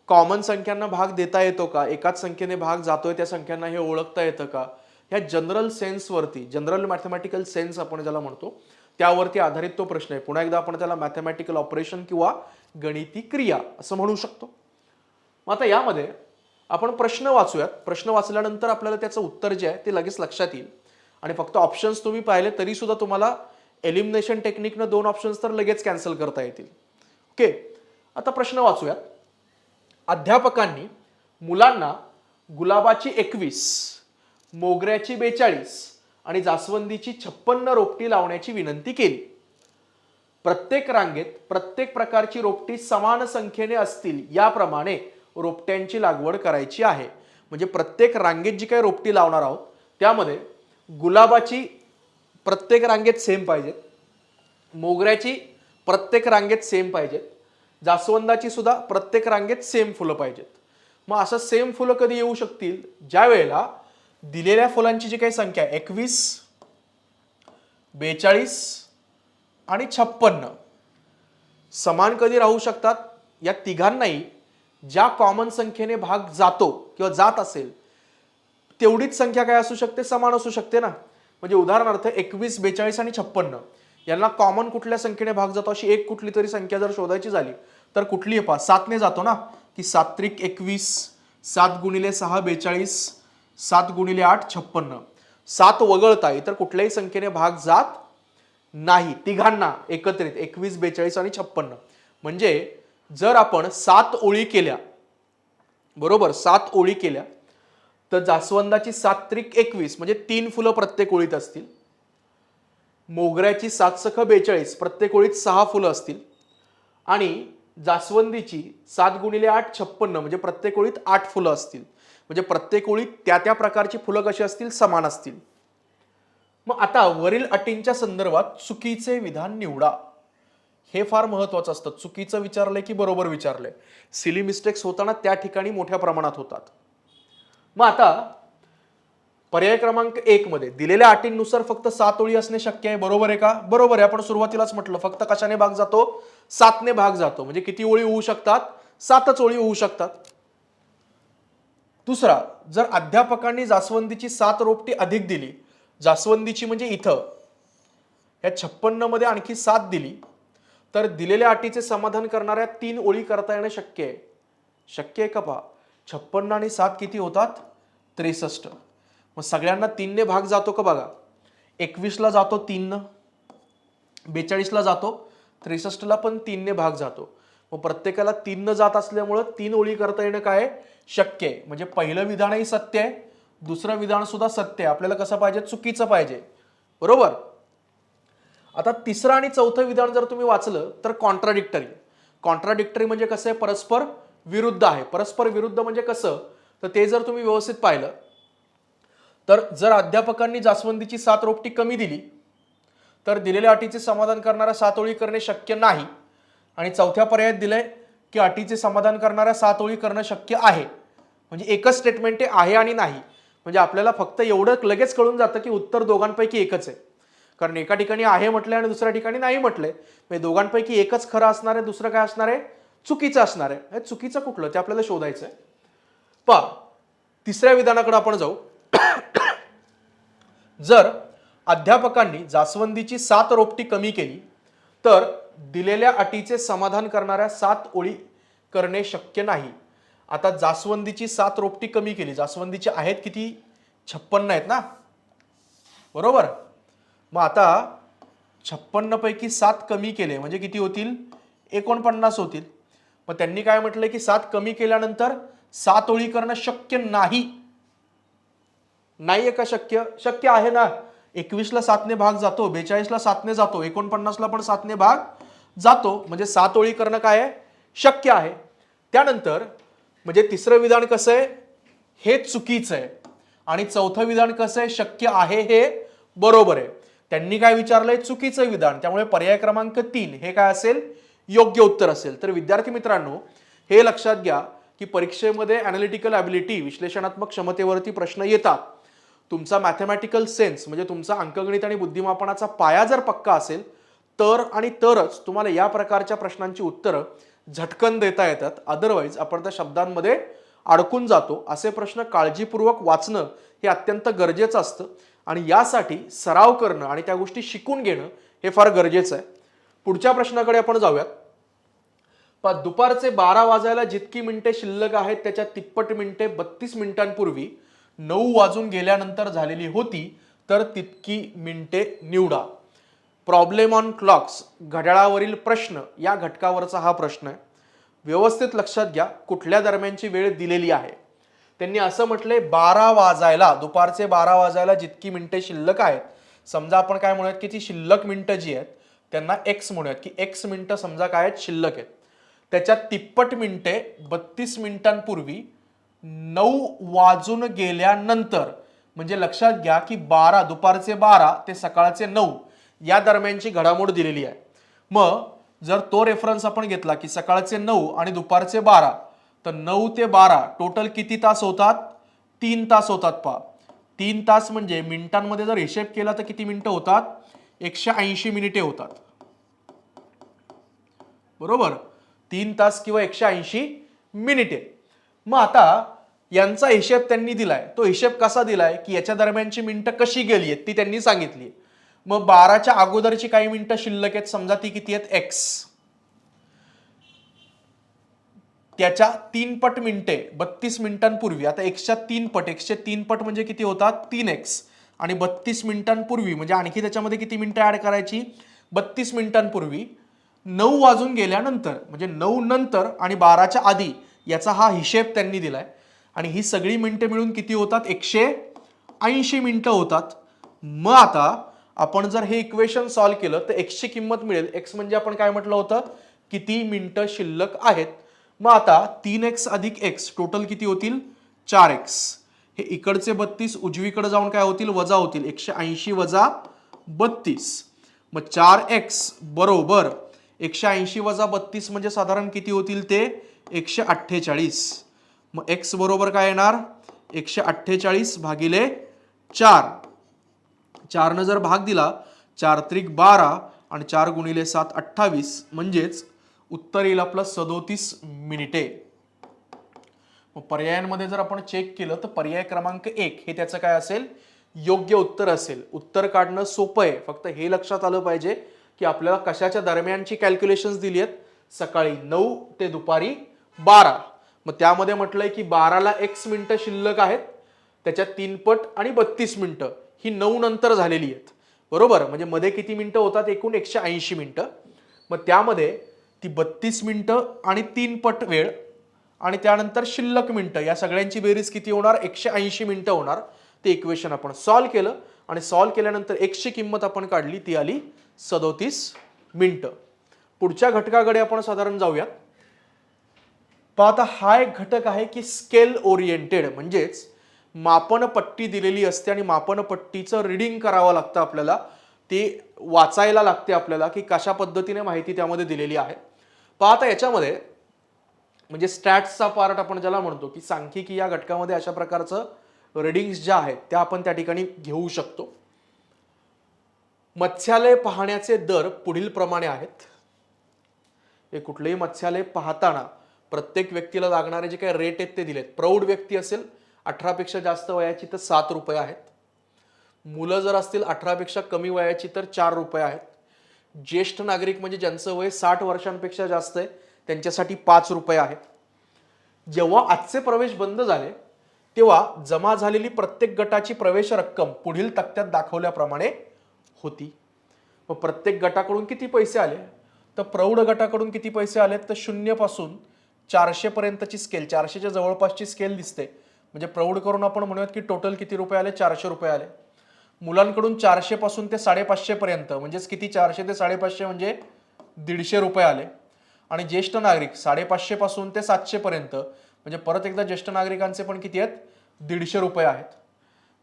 कॉमन संख्यांना भाग देता येतो का, एकाच संख्येने भाग जातोय त्या संख्यांना हे ओळखता येतं का, ह्या जनरल सेन्सवरती, जनरल मॅथमॅटिकल सेन्स आपण ज्याला म्हणतो त्यावरती आधारित तो प्रश्न आहे. पुन्हा एकदा आपण त्याला मॅथमॅटिकल ऑपरेशन किंवा गणिती क्रिया असं म्हणू शकतो. मग आता यामध्ये आपण प्रश्न वाचूयात. प्रश्न वाचल्यानंतर आपल्याला त्याचं उत्तर जे आहे ते लगेच लक्षात येईल. आणि फक्त ऑप्शन्स तुम्ही पाहिले तरी सुद्धा तुम्हाला एलिमिनेशन टेक्निकनं 2 ऑप्शन्स तर लगेच कॅन्सल करता येतील. ओके, आता प्रश्न वाचूयात. अध्यापकांनी मुलांना गुलाबाची 21, मोगऱ्याची 42 आणि जास्वंदीची 56 रोपटी लावण्याची विनंती केली. प्रत्येक रांगेत प्रत्येक प्रकारची रोपटी समान संख्येने असतील याप्रमाणे रोपट्यांची लागवड करायची आहे. म्हणजे प्रत्येक रांगेत जी काही रोपटी लावणार आहोत त्यामध्ये गुलाबाची प्रत्येक रांगेत सेम पाहिजेत, मोगऱ्याची प्रत्येक रांगेत सेम पाहिजेत, जास्वंदाची सुद्धा प्रत्येक रांगेत सेम फुलं पाहिजेत. मग असं सेम फुलं कधी येऊ शकतील, ज्या वेळेला दिलेल्या फुलांची जी काही संख्या 21, 42 आणि 56 समान कधी राहू शकतात, या तिघांनाही ज्या कॉमन संख्येने भाग जातो किंवा जात असेल तेवढीच संख्या काय असू शकते, समान असू शकते ना. म्हणजे उदाहरणार्थ 21, 42 आणि 56 यांना कॉमन कुठल्या संख्येने भाग जातो अशी एक कुठली तरी संख्या जर शोधायची झाली तर कुठली आहे, 7 ने जातो ना, की 7 त्रिक 21, 7 गुणिले 6 42, 7 गुणिले 8 56. 7 वगळता इतर कुठल्याही संख्येने भाग जात नाही तिघांना एकत्रित 21, 42 आणि 56. म्हणजे जर आपण 7 ओळी केल्या, बरोबर, 7 ओळी केल्या तर जास्वंदाची 7 त्रिक 21 म्हणजे 3 फुलं प्रत्येक ओळीत असतील, मोगऱ्याची 7 सख 42 प्रत्येक ओळीत 6 फुलं असतील आणि जास्वंदीची 7 गुणिले 8 56 म्हणजे प्रत्येक ओळीत 8 फुलं असतील. म्हणजे प्रत्येक ओळीत त्या त्या प्रकारची फुलं कशी असतील, समान असतील. मग आता वरील अटींच्या संदर्भात चुकीचे विधान निवडा. हे फार महत्वाचं असतं. चुकीचं विचारलंय की बरोबर विचारलंय. सिली मिस्टेक्स होताना त्या ठिकाणी मोठ्या प्रमाणात होतात. मग आता पर्याय क्रमांक 1 मध्ये दिलेल्या अटींनुसार फक्त 7 ओळी असणे शक्य आहे, बरोबर आहे का? बरोबर आहे. आपण सुरुवातीलाच म्हटलं फक्त कशाने भाग जातो, 7 ने भाग जातो. म्हणजे किती ओळी होऊ शकतात, 7च ओळी होऊ शकतात. दुसरा, जर अध्यापकांनी जास्वंदीची 7 रोपटी अधिक दिली, जास्वंदीची म्हणजे इथं या 56 मध्ये आणखी 7 दिली तर दिलेल्या अटीचे समाधान करणाऱ्या 3 ओळी करता येणं शक्य आहे. शक्य आहे का पहा. 56 आणि 7 किती होतात, 63. मग सगळ्यांना 3 ने भाग जातो का बघा. 21 ला जातो 3 न, 42 ला जातो, 63 ला पण 3 ने भाग जातो. मग प्रत्येकाला 3 न जात असल्यामुळं 3 ओळी करता येणं काय शक्य आहे. म्हणजे पहिलं विधानही सत्य आहे, दुसरं विधान सुद्धा सत्य आहे. आपल्याला कसं पाहिजे, चुकीचं पाहिजे. बरोबर. आता तिसरं आणि चौथं विधान जर तुम्ही वाचलं तर कॉन्ट्राडिक्टरी. कॉन्ट्राडिक्टरी म्हणजे कसं आहे, परस्पर विरुद्ध आहे. परस्पर विरुद्ध म्हणजे कसं, तर ते जर तुम्ही व्यवस्थित पाहिलं तर जर अध्यापकांनी जास्वंदीची 7 रोपटी कमी दिली तर दिलेल्या अटीचे समाधान करणाऱ्या 7 ओळी करणे शक्य नाही. आणि चौथ्या पर्यायात दिलंय की अटीचे समाधान करणाऱ्या 7 ओळी करणं शक्य आहे. म्हणजे एकच स्टेटमेंट आहे आणि नाही. म्हणजे आपल्याला फक्त एवढं लगेच कळून जातं की उत्तर दोघांपैकी एकच आहे. कारण एका ठिकाणी आहे म्हटलंय आणि दुसऱ्या ठिकाणी नाही म्हटलंय. म्हणजे दोघांपैकी एकच खरं असणार आहे, दुसरं काय असणार आहे, चुकीचं असणार आहे. चुकीचं कुठलं ते आपल्याला शोधायचं आहे. पहा, तिसऱ्या विधानाकडे आपण जाऊ. जर अध्यापकांनी जास्वंदीची 7 रोपटी कमी केली तर दिलेल्या अटीचे समाधान करणाऱ्या 7 ओळी करणे शक्य नाही. आता जास्वंदीची 7 रोपटी कमी केली, जास्वंदीचे आहेत किती, 56 आहेत ना, बरोबर. मग आता 56 पैकी 7 कमी केले म्हणजे किती होतील, 49 होतील. मग त्यांनी काय म्हटलंय की 7 कमी केल्यानंतर 7 ओळी करणं शक्य नाही. नाहीये का शक्य, शक्य आहे ना. 21 ला 7 ने भाग जातो, 42 ला 7 ने जातो, 49 ला पण 7 ने भाग जातो. म्हणजे 7 ओळी करणं काय आहे, शक्य आहे. त्यानंतर म्हणजे तिसरं विधान कसं आहे, हे चुकीचं आहे. आणि चौथं विधान कसं आहे, शक्य आहे हे बरोबर आहे. त्यांनी काय विचारलंय, चुकीचं विधान. त्यामुळे पर्याय क्रमांक 3 हे काय असेल, योग्य उत्तर असेल. तर विद्यार्थी मित्रांनो, हे लक्षात घ्या की परीक्षेमध्ये अॅनालिटिकल ॲबिलिटी, विश्लेषणात्मक क्षमतेवरती प्रश्न येतात. तुमचा मॅथमॅटिकल सेन्स म्हणजे तुमचा अंकगणित आणि बुद्धिमापनाचा पाया जर पक्का असेल तर आणि तरच तुम्हाला या प्रकारच्या प्रश्नांची उत्तरं झटकन देता येतात. अदरवाईज आपण त्या शब्दांमध्ये अडकून जातो. असे प्रश्न काळजीपूर्वक वाचणं हे अत्यंत गरजेचं असतं आणि यासाठी सराव करणं आणि त्या गोष्टी शिकून घेणं हे फार गरजेचं आहे. पुढच्या प्रश्नाकडे आपण जाऊयात. दुपारचे 12 वाजायला जितकी मिनिटे शिल्लक आहेत त्याच्या तिप्पट मिनिटे 32 मिनिटांपूर्वी 9 वाजून गेल्यानंतर झालेली होती, तर तितकी मिनिटे निवडा. प्रॉब्लेम ऑन क्लॉक्स, घड्याळावरील प्रश्न या घटकावरचा हा प्रश्न आहे. व्यवस्थित लक्षात घ्या कुठल्या दरम्यानची वेळ दिलेली आहे. त्यांनी असं म्हटलंय 12 वाजायला, दुपारचे 12 वाजायला जितकी मिनिटे शिल्लक आहेत. समजा आपण काय म्हणूयात की ती शिल्लक मिनिटं जी आहेत त्यांना एक्स म्हणूयात की एक्स मिनिटं समजा काय आहेत, शिल्लक आहेत. त्याच्यात तिप्पट मिनिटे 32 मिनिटांपूर्वी 9 वाजून गेल्यानंतर, म्हणजे लक्षात घ्या की 12, दुपारचे 12 ते सकाळचे 9 या दरम्यानची घडामोड दिलेली आहे. मग जर तो रेफरन्स आपण घेतला की सकाळचे 9 आणि दुपारचे 12, तर 9 ते 12 टोटल किती तास होतात, 3 तास होतात. पहा, 3 तास म्हणजे मिनिटांमध्ये जर हिशेब केला तर किती मिनिटं होतात, 180 मिनिटे होतात. बरोबर, 3 तास किंवा 180 मिनिटे. मग आता यांचा हिशेब त्यांनी दिलाय. तो हिशेब कसा दिलाय की याच्या दरम्यानची मिनिटं कशी गेली आहेत ती त्यांनी सांगितली. मग 12च्या अगोदरची काही मिनिटं शिल्लक आहेत, समजा ती किती आहेत, एक्स. त्याच्या 3 पट मिनिटे 32 मिनिटांपूर्वी, आता एक्सच्या 3 पट, एक्सचे 3 पट म्हणजे किती होतात, 3x. आणि 32 मिनिटांपूर्वी म्हणजे आणखी त्याच्यामध्ये किती मिनिटं ऍड करायची, 32 मिनिटांपूर्वी 9 वाजून गेल्यानंतर, म्हणजे 9 नंतर आणि 12च्या आधी, याचा हा हिशेब त्यांनी दिलाय. आणि ही सगळी मिनिटं मिळून किती होतात, 180 मिनिटं होतात. मग आता आपण जर हे इक्वेशन सॉल्व्ह केलं तर एक्सची किंमत मिळेल. एक्स म्हणजे आपण काय म्हटलं होतं, किती मिनिटं शिल्लक आहेत. मग आता 3x अधिक x टोटल किती होतील, 4x. हे इकडचे 32 उजवीकडे जाऊन काय होतील, वजा होतील. 180 वजा 32. मग 4x बरोबर 180 वजा 32 म्हणजे साधारण किती होतील ते, 148. मग x बरोबर काय येणार, 148 भागिले 4. 4 ने जर भाग दिला, 4 त्रिक 12 आणि 4 गुणिले 7 28, म्हणजेच उत्तर येईल आपलं 37 मिनिटे. मग पर्यायांमध्ये जर आपण चेक केलं तर पर्याय क्रमांक 1 हे त्याचं काय असेल, योग्य उत्तर असेल. उत्तर काढणं सोपं आहे, फक्त हे लक्षात आलं पाहिजे की आपल्याला कशाच्या दरम्यानची कॅल्क्युलेशन्स दिली आहेत, सकाळी 9 ते दुपारी 12. मग त्यामध्ये म्हटलंय की 12ला x मिनिटं शिल्लक आहेत, त्याच्यात 3 पट आणि 32 मिनिटं ही 9 नंतर झालेली आहेत. बरोबर, म्हणजे मध्ये किती मिनिटं होतात, एकूण 180 मिनिटं. मग त्यामध्ये ती 32 मिनिटं आणि 3 पट वेळ आणि त्यानंतर शिल्लक मिनिटं, या सगळ्यांची बेरीज किती होणार? 180 मिनिटं होणार. ते इक्वेशन आपण सॉल्व्ह केलं आणि सॉल्व्ह केल्यानंतर एक्सची किंमत आपण काढली, ती आली 37 मिनिटं. पुढच्या घटकाकडे आपण साधारण जाऊयात. आता हा एक घटक आहे की स्केल ओरिएंटेड, म्हणजेच मापनपट्टी दिलेली असते आणि मापनपट्टीचं रीडिंग करावं लागतं आपल्याला, ते वाचायला लागते आपल्याला की कशा पद्धतीने माहिती त्यामध्ये दिलेली आहे. आता याच्यामध्ये म्हणजे स्टॅट्सचा पार्ट आपण ज्याला म्हणतो की सांख्यिकी या घटकामध्ये अशा प्रकारचं रीडिंग्स ज्या आहेत त्या आपण त्या ठिकाणी घेऊ शकतो. मत्स्यालय पाहण्याचे दर पुढील प्रमाणे आहेत. हे कुठलेही मत्स्यालय पाहताना प्रत्येक व्यक्तीला लागणारे जे काही रेट आहेत ते दिलेत. प्रौढ व्यक्ती असेल 18 पेक्षा जास्त वयाची तर 7 रुपये आहेत. मुलं जर असतील 18 पेक्षा कमी वयाची तर 4 रुपये आहेत. ज्येष्ठ नागरिक म्हणजे ज्यांचं वय 60 वर्षांपेक्षा जास्त आहे त्यांच्यासाठी 5 रुपये आहेत. जेव्हा आजचे प्रवेश बंद झाले तेव्हा जमा झालेली प्रत्येक गटाची प्रवेश रक्कम पुढील तक्त्यात दाखवल्याप्रमाणे होती. मग प्रत्येक गटाकडून किती पैसे आले? तर प्रौढ गटाकडून किती पैसे आले? तर 0 पासून 400 पर्यंतची स्केल, 400च्या जवळपासची स्केल दिसते. म्हणजे प्रौढ करून आपण म्हणूयात की टोटल किती रुपये आले? 400 रुपये आले. मुलांकडून 400 पासून ते 550 पर्यंत म्हणजेच किती? 400 ते 550 म्हणजे 150 रुपये आले. आणि ज्येष्ठ नागरिक 550 पासून ते 700 पर्यंत म्हणजे परत एकदा ज्येष्ठ नागरिकांचे पण किती आहेत? 150 रुपये आहेत.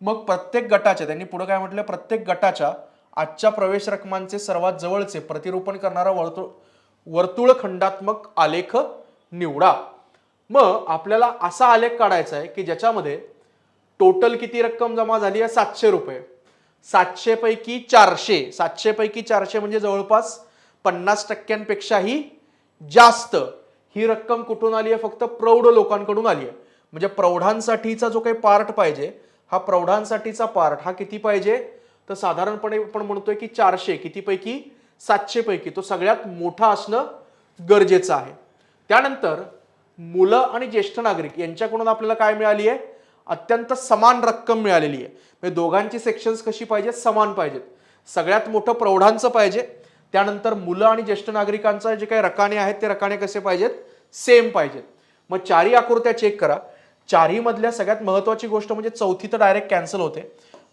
मग प्रत्येक गटाच्या, त्यांनी पुढे काय म्हटलं? प्रत्येक गटाच्या आजच्या प्रवेश रकमांचे सर्वात जवळचे प्रतिरूपण करणारा वर्तुळ खंडात्मक आलेख निवडा. मग आपल्याला असा आलेख काढायचा आहे की ज्याच्यामध्ये टोटल किती रक्कम जमा झाली आहे? 700 रुपये. 700 पैकी 400, 700 पैकी 400 म्हणजे जवळपास 50%पेक्षाही जास्त ही रक्कम कुठून आली आहे? फक्त प्रौढ लोकांकडून आली आहे. म्हणजे प्रौढांसाठीचा जो काही पार्ट पाहिजे, हा प्रौढांसाठीचा पार्ट हा किती पाहिजे? तर साधारणपणे आपण म्हणतोय की 400 किती पैकी? 700 पैकी तो सगळ्यात मोठा असणं गरजेचं आहे. त्यानंतर मुलं आणि ज्येष्ठ नागरिक यांच्याकडून आपल्याला काय मिळाली आहे? अत्यंत समान रक्कम मिळालेली आहे. म्हणजे दोघांची सेक्शन्स कशी पाहिजेत? समान पाहिजेत. सगळ्यात मोठं प्रौढांचं पाहिजे. त्यानंतर मुलं आणि ज्येष्ठ नागरिकांचा जे काही रकाने आहेत ते रकाने कसे पाहिजेत? सेम पाहिजेत. मग चारही आकृत्या चेक करा. चारही मधल्या सगळ्यात महत्वाची गोष्ट म्हणजे चौथी तर डायरेक्ट कॅन्सल होते,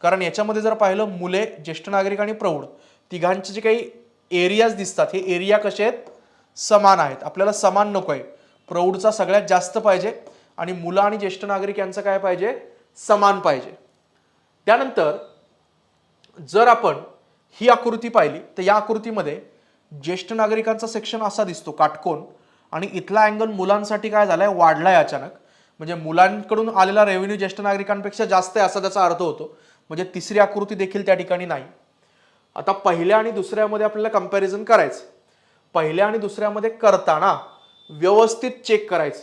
कारण याच्यामध्ये जर पाहिलं मुले, ज्येष्ठ नागरिक आणि प्रौढ तिघांचे जे काही एरियाज दिसतात हे एरिया कसे आहेत? समान आहेत. आपल्याला समान नको आहे. प्रौढचा सगळ्यात जास्त पाहिजे आणि मुलं आणि ज्येष्ठ नागरिक यांचं काय पाहिजे? समान पाहिजे. त्यानंतर जर आपण ही आकृती पाहिली तर या आकृतीमध्ये ज्येष्ठ नागरिकांचा सेक्शन असा दिसतो काटकोन, आणि इथला अँगल मुलांसाठी काय झालाय? वाढलाय अचानक. म्हणजे मुलांकडून आलेला रेव्हेन्यू ज्येष्ठ नागरिकांपेक्षा जास्त आहे असा त्याचा अर्थ होतो. म्हणजे तिसरी आकृती देखील त्या ठिकाणी नाही. आता पहिल्या आणि दुसऱ्यामध्ये आपल्याला कंपॅरिझन करायचं. पहिल्या आणि दुसऱ्यामध्ये करताना व्यवस्थित चेक करायचं.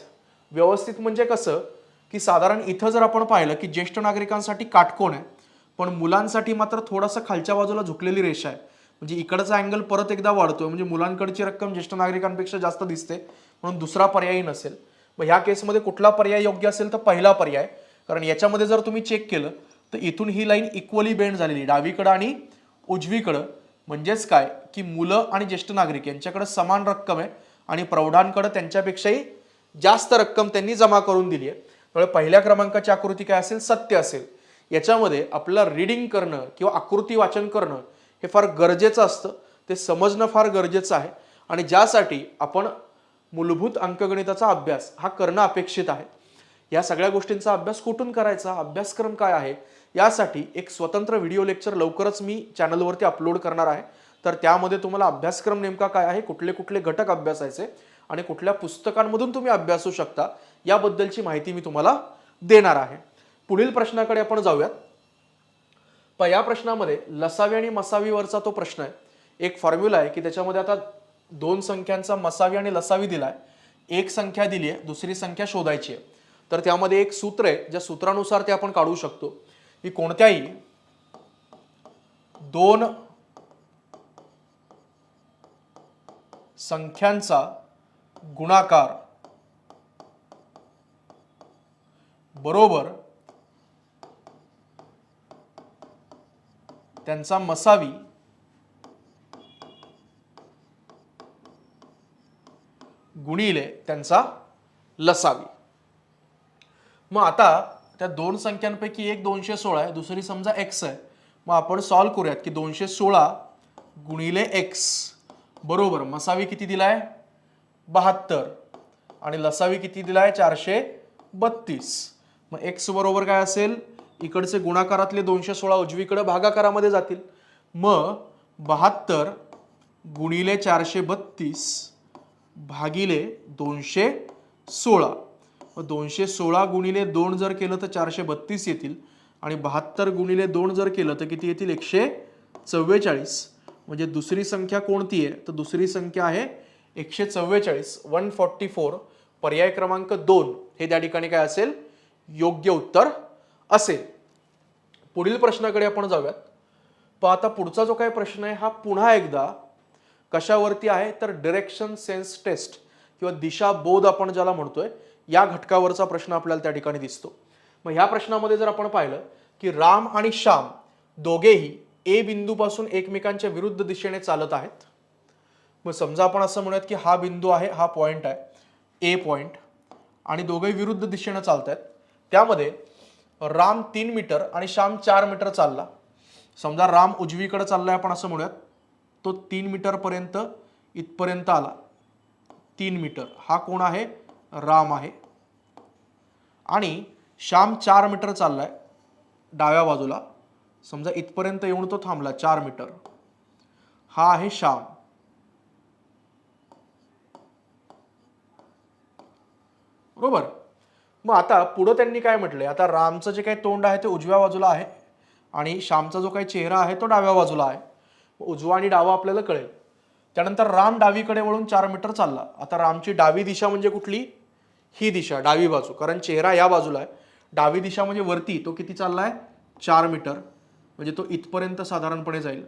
व्यवस्थित म्हणजे कसं की साधारण इथं जर आपण पाहिलं की ज्येष्ठ नागरिकांसाठी काटकोन आहे, पण मुलांसाठी मात्र थोडासा खालच्या बाजूला झुकलेली रेषा आहे. म्हणजे इकडचा अँगल परत एकदा वाढतोय, म्हणजे मुलांकडची रक्कम ज्येष्ठ नागरिकांपेक्षा जास्त दिसते, म्हणून दुसरा पर्यायही नसेल. मग ह्या केसमध्ये कुठला पर्याय योग्य असेल? तर पहिला पर्याय. कारण याच्यामध्ये जर तुम्ही चेक केलं तर इथून ही लाईन इक्वली बेंड झालेली डावीकडं आणि उजवीकडं. म्हणजेच काय की मुलं आणि ज्येष्ठ नागरिक यांच्याकडे समान रक्कम आहे आणि प्रौढांकडे त्यांच्यापेक्षाही जास्त रक्कम त्यांनी जमा करून दिली आहे. त्यामुळे पहिल्या क्रमांकाची आकृती काय असेल? सत्य असेल. याच्यामध्ये आपल्याला रीडिंग करणं किंवा आकृती वाचन करणं हे फार गरजेचं असतं. ते समजणं फार गरजेचं आहे आणि ज्यासाठी आपण मूलभूत अंकगणिताचा अभ्यास हा करणं अपेक्षित आहे. या सगळ्या गोष्टींचा अभ्यास कुठून करायचा? अभ्यासक्रम काय आहे? यासाठी एक स्वतंत्र व्हिडिओ लेक्चर लवकरच मी चॅनलवरती अपलोड करणार आहे. तर त्यामध्ये तुम्हाला अभ्यासक्रम नेमका काय आहे, कुठले कुठले घटक अभ्यासायचे आणि कुठल्या पुस्तकांमधून तुम्ही अभ्यासू शकता याबद्दलची माहिती मी तुम्हाला देणार आहे. पुढील प्रश्नाकडे आपण जाऊयात. या प्रश्नामध्ये लसावी आणि मसावीवरचा तो प्रश्न आहे. एक फॉर्म्युला आहे की त्याच्यामध्ये आता दोन संख्यांचा मसावी आणि लसावी दिलाय. एक संख्या दिली आहे, दुसरी संख्या शोधायची आहे. तर त्यामध्ये एक सूत्र आहे, ज्या सूत्रानुसार ते आपण काढू शकतो की कोणत्याही दोन संख्यांचा गुणाकार बरोबर त्यांचा मसावी गुणिले त्यांचा लसावी. मग आता त्या दोन संख्यांपैकी एक 216 आहे, दुसरी समजा x आहे. मग आपण सॉल्व्ह करूयात की 216 गुणिले x बरोबर मसावी किती दिलाय 72 आणि लसावी किती दिलाय 432. मग x बरोबर काय असेल, इकडचे गुणाकारातले 216 उजवीकडे भागाकारामध्ये जातील. मग 72 गुणिले 432 भागिले 216. मग 216 गुणिले 2 जर केलं तर 432 येतील आणि 72 गुणिले 2 जर केलं तर किती येतील 144. म्हणजे दुसरी संख्या कोणती आहे, तर दुसरी संख्या आहे 144, 144. पर्याय क्रमांक 2 हे त्या ठिकाणी काय असेल, योग्य उत्तर असेल. पुढील प्रश्नाकडे आपण जाऊयात. पण आता पुढचा जो काही प्रश्न आहे हा पुन्हा एकदा कशावरती आहे, तर डिरेक्शन सेन्स टेस्ट किंवा दिशाबोध आपण ज्याला म्हणतोय या घटकावरचा प्रश्न आपल्याला त्या ठिकाणी दिसतो. मग ह्या प्रश्नामध्ये जर आपण पाहिलं की राम आणि श्याम दोघेही ए बिंदूपासून एकमेकांच्या विरुद्ध दिशेने चालत आहेत. मग समजा आपण असं म्हणूयात की हा बिंदू आहे, हा पॉइंट आहे ए पॉइंट, आणि दोघेही विरुद्ध दिशेने चालत आहेत. त्यामध्ये राम 3 मीटर आणि श्याम 4 मीटर चालला. समजा राम उजवीकडे चाललाय आपण असं म्हणूयात, तो 3 मीटर पर्यंत इथपर्यंत आला. 3 मीटर हा कोण आहे, राम आहे. आणि श्याम 4 मीटर चाललाय डाव्या बाजूला, समजा इथपर्यंत येऊन तो थांबला 4 मीटर, हा आहे श्याम. बरोबर. मग आता पुढे त्यांनी काय म्हटलंय, आता रामचं जे काही तोंड आहे ते उजव्या बाजूला आहे आणि श्यामचा जो काही चेहरा आहे तो डाव्या बाजूला आहे. उजवा आणि डावा आपल्याला कळेल. त्यानंतर राम डावीकडे वळून 4 मीटर चालला. आता रामची डावी दिशा म्हणजे कुठली, ही दिशा डावी बाजू, कारण चेहरा या बाजूला आहे. डावी दिशा म्हणजे वरती, तो किती चाललाय 4 मीटर, म्हणजे तो इथपर्यंत साधारणपणे जाईल.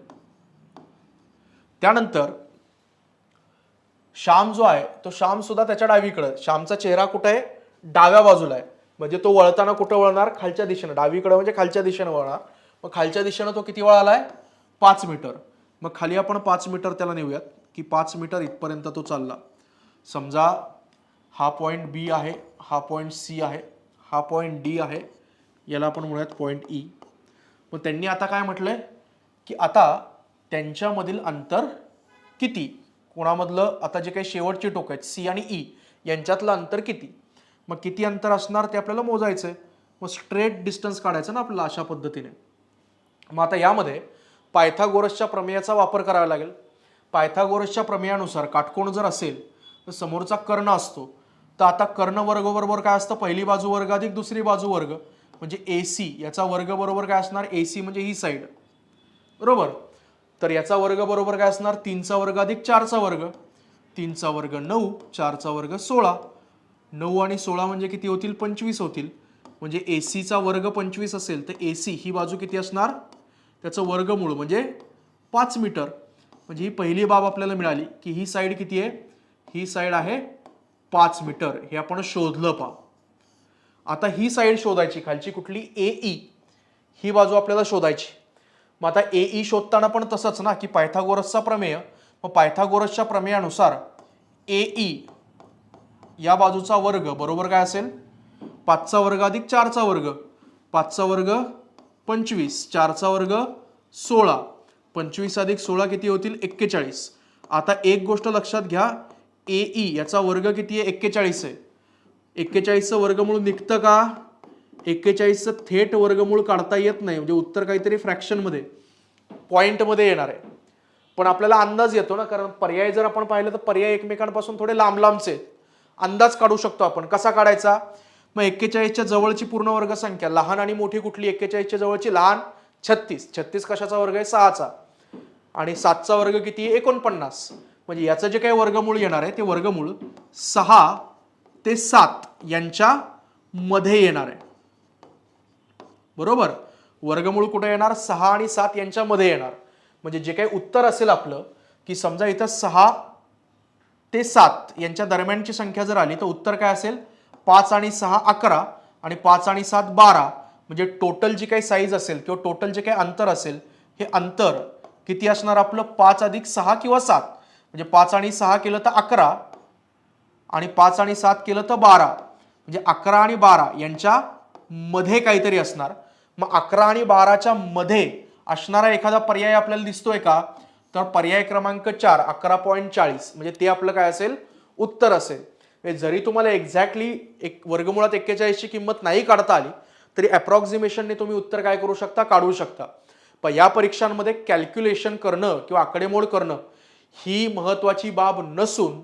त्यानंतर श्याम जो आहे तो श्याम सुद्धा त्याच्या डावीकडे, श्यामचा चेहरा कुठे आहे, डाव्या बाजूला आहे. म्हणजे तो वळताना कुठं वळणार, खालच्या दिशेने. डावीकडे म्हणजे खालच्या दिशेने वळणार. मग खालच्या दिशेने तो किती वळालाय 5 मीटर. मग खाली आपण 5 मीटर त्याला नेऊयात की 5 मीटर इथपर्यंत तो चालला. समजा हा पॉइंट बी आहे, हा पॉइंट सी आहे, हा पॉइंट डी आहे, याला आपण म्हणूयात पॉइंट ई. मग त्यांनी आता काय म्हटलंय की आता त्यांच्यामधील अंतर किती, कोणामधलं, आता जे काही शेवटची टोक आहेत सी आणि ई यांच्यातलं अंतर किती. मग किती अंतर असणार ते आपल्याला मोजायचंय. मग स्ट्रेट डिस्टन्स काढायचं ना आपल्याला अशा पद्धतीने. मग आता यामध्ये पायथागोरसच्या प्रमेयाचा वापर करावा लागेल. पायथागोरसच्या प्रमेयानुसार काटकोन जर असेल तर समोरचा कर्ण असतो. तर आता कर्ण वर्ग बरोबर काय असतं, पहिली बाजू वर्ग अधिक दुसरी बाजू वर्ग, म्हणजे AC याचा वर्ग बरोबर काय असणार, AC म्हणजे ही साईड बरोबर. तर याचा वर्ग बरोबर काय असणार, 3चा वर्ग अधिक 4चा वर्ग. 3चा वर्ग 9, 4चा वर्ग 16. 9 आणि 16 म्हणजे किती होतील, 25 होतील. म्हणजे ACचा वर्ग 25 असेल तर AC ही बाजू किती असणार, त्याचं वर्गमूळ म्हणजे 5 मीटर. म्हणजे ही पहिली बाब आपल्याला मिळाली की ही साईड किती आहे, ही साईड आहे 5 मीटर. हे आपण शोधलं पहा. आता ही साईड शोधायची, खालची कुठली, AE ही बाजू आपल्याला शोधायची. मग आता AE शोधताना पण तसंच ना की पायथागोरसचा प्रमेय. मग पायथागोरसच्या प्रमेयानुसार AE या बाजूचा वर्ग बरोबर काय असेल, 5चा वर्ग अधिक 4चा वर्ग. 5चा वर्ग 25, 4चा वर्ग 16, 25 अधिक 16 किती होतील 41. आता एक गोष्ट लक्षात घ्या, AE याचा वर्ग किती आहे 41 आहे. 41चं वर्गमूळ निघतं का, 41चं थेट वर्गमूळ काढता येत नाही. म्हणजे उत्तर काहीतरी फ्रॅक्शन मध्ये पॉइंट मध्ये येणार आहे. पण आपल्याला अंदाज येतो ना, कारण पर्याय जर आपण पाहिलं तर पर्याय एकमेकांपासून थोडे लांब लांबचे. अंदाज काढू शकतो आपण. कसा काढायचा, मग 41च्या जवळची पूर्ण वर्ग संख्या लहान आणि मोठी कुठली, 41च्या जवळची लहान 36. 36 कशाचा वर्ग आहे, 6चा. आणि 7चा वर्ग किती आहे 49. म्हणजे याचं जे काही वर्गमूळ येणार आहे ते वर्गमूळ 6 ते 7 यांच्या मध्ये येणार आहे बरोबर. वर्गमूळ कुठे येणार, 6 आणि 7 यांच्या मध्ये येणार. म्हणजे जे काही उत्तर असेल आपलं की समजा इथं 6 ते 7 यांच्या दरम्यानची संख्या जर आली तर उत्तर काय असेल, 5 आणि 6 11 आणि 5 आणि 7 12. म्हणजे टोटल जी काही साईज असेल किंवा टोटल जे काही अंतर असेल हे अंतर किती असणार आपलं, 5 अधिक 6 किंवा 7. म्हणजे 5 आणि 6 केलं तर 11 आणि 5 आणि 7 केलं तर 12. म्हणजे 11 आणि 12 यांच्या मध्ये काहीतरी असणार. मग 11 आणि 12च्या मध्ये असणारा एखादा पर्याय आपल्याला दिसतोय का? तर पर्याय क्रमांक 4 11.40 म्हणजे ते आपलं काय असेल? उत्तर असेल. जरी तुम्हाला एक्झॅक्टली एक वर्गमुळात 41 ची किंमत नाही काढता आली तरी अप्रॉक्सिमेशनने तुम्ही उत्तर काय करू शकता? काढू शकता. पण या परीक्षांमध्ये कॅल्क्युलेशन करणं किंवा आकडेमोड करणं ही महत्वाची बाब नसून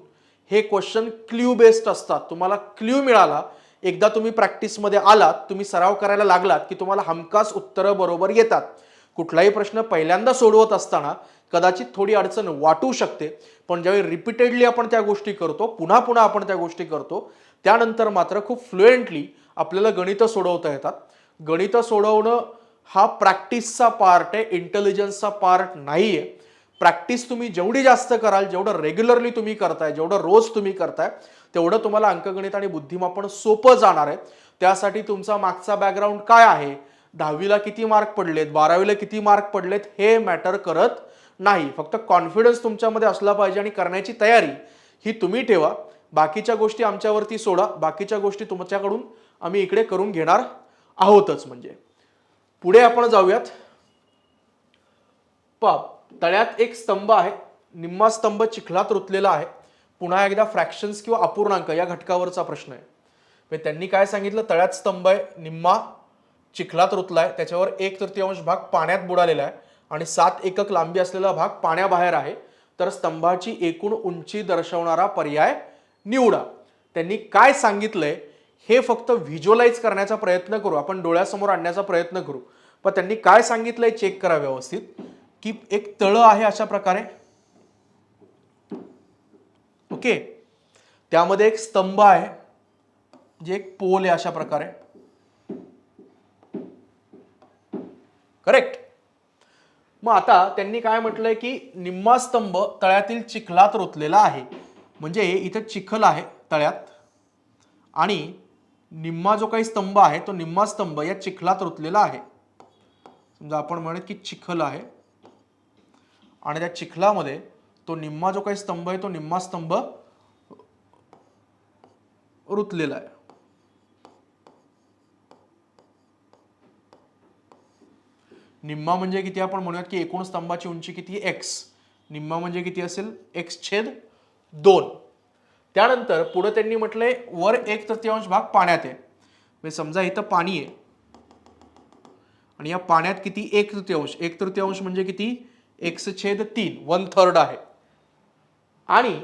हे क्वेश्चन क्ल्यू बेस्ड असतात. तुम्हाला क्ल्यू मिळाला, एकदा तुम्ही प्रॅक्टिसमध्ये आलात, तुम्ही सराव करायला लागलात की तुम्हाला हमखास उत्तरं बरोबर येतात. कुठलाही प्रश्न पहिल्यांदा सोडवत असताना कदाचित थोडी अडचण वाटू शकते, पण ज्यावेळी रिपीटेडली आपण त्या गोष्टी करतो, पुन्हा पुन्हा आपण त्या गोष्टी करतो, त्यानंतर मात्र खूप फ्लुएंटली आपल्याला गणितं सोडवता येतात. गणितं सोडवणं हा प्रॅक्टिसचा पार्ट आहे, इंटेलिजन्सचा पार्ट नाहीये. प्रॅक्टिस तुम्ही जेवढी जास्त कराल, जेवढं रेग्युलरली तुम्ही करताय, जेवढं रोज तुम्ही करताय, तेवढं तुम्हाला अंकगणित आणि बुद्धिमापन सोपं जाणार आहे. त्यासाठी तुमचा मागचा बॅकग्राऊंड काय आहे, 10वीला किती मार्क पडलेत, 12वीला किती मार्क पडलेत हे मॅटर करत नाही. फक्त कॉन्फिडन्स तुमच्यामध्ये असला पाहिजे आणि करण्याची तयारी ही तुम्ही ठेवा. बाकीच्या गोष्टी आमच्यावरती सोडा, बाकीच्या गोष्टी तुमच्याकडून आम्ही इकडे करून घेणार आहोतच. म्हणजे पुढे आपण जाऊयात. तळ्यात एक स्तंभ आहे, निम्मा स्तंभ चिखलात रुतलेला आहे. पुन्हा एकदा फ्रॅक्शन्स किंवा अपूर्णांक या घटकावरचा प्रश्न आहे. त्यांनी काय सांगितलं? तळ्यात स्तंभ आहे, निम्मा चिखलात रुतलाय, त्याच्यावर 1/3 भाग पाण्यात बुडालेला आहे आणि 7 एकक लांबी असलेला भाग पाण्याबाहेर आहे. तर स्तंभाची एकूण उंची दर्शवणारा पर्याय निवडा. त्यांनी काय सांगितलंय हे फक्त व्हिज्युअलाइज करण्याचा प्रयत्न करू, आपण डोळ्यासमोर आणण्याचा प्रयत्न करू. पण त्यांनी काय सांगितलंय चेक करा व्यवस्थित, की एक तळ आहे अशा प्रकारे, ओके, त्यामध्ये एक स्तंभ आहे, जे एक पोल आहे अशा प्रकारे, करेक्ट. मग आता त्यांनी काय म्हटलंय की निम्मा स्तंभ तळ्यातील चिखलात रुतलेला आहे. म्हणजे इथे चिखल आहे तळ्यात आणि निम्मा जो काही स्तंभ आहे तो निम्मा स्तंभ या चिखलात रुतलेला आहे. समजा आपण म्हणत की चिखल आहे आणि त्या चिखलामध्ये तो निम्मा जो काही स्तंभ आहे तो निम्मा स्तंभ रुतलेला आहे. निम्मा म्हणजे किती? आपण म्हणूयात की एकूण स्तंभाची उंची किती? x. निम्मा म्हणजे किती असेल? x/2. त्यानंतर पुढे त्यांनी म्हटलंय वर 1/3 भाग पाण्यात आहे. म्हणजे समजा इथं पाणी आहे आणि या पाण्यात किती? 1/3. 1/3 म्हणजे किती? x/3, 1/3 आहे. आणि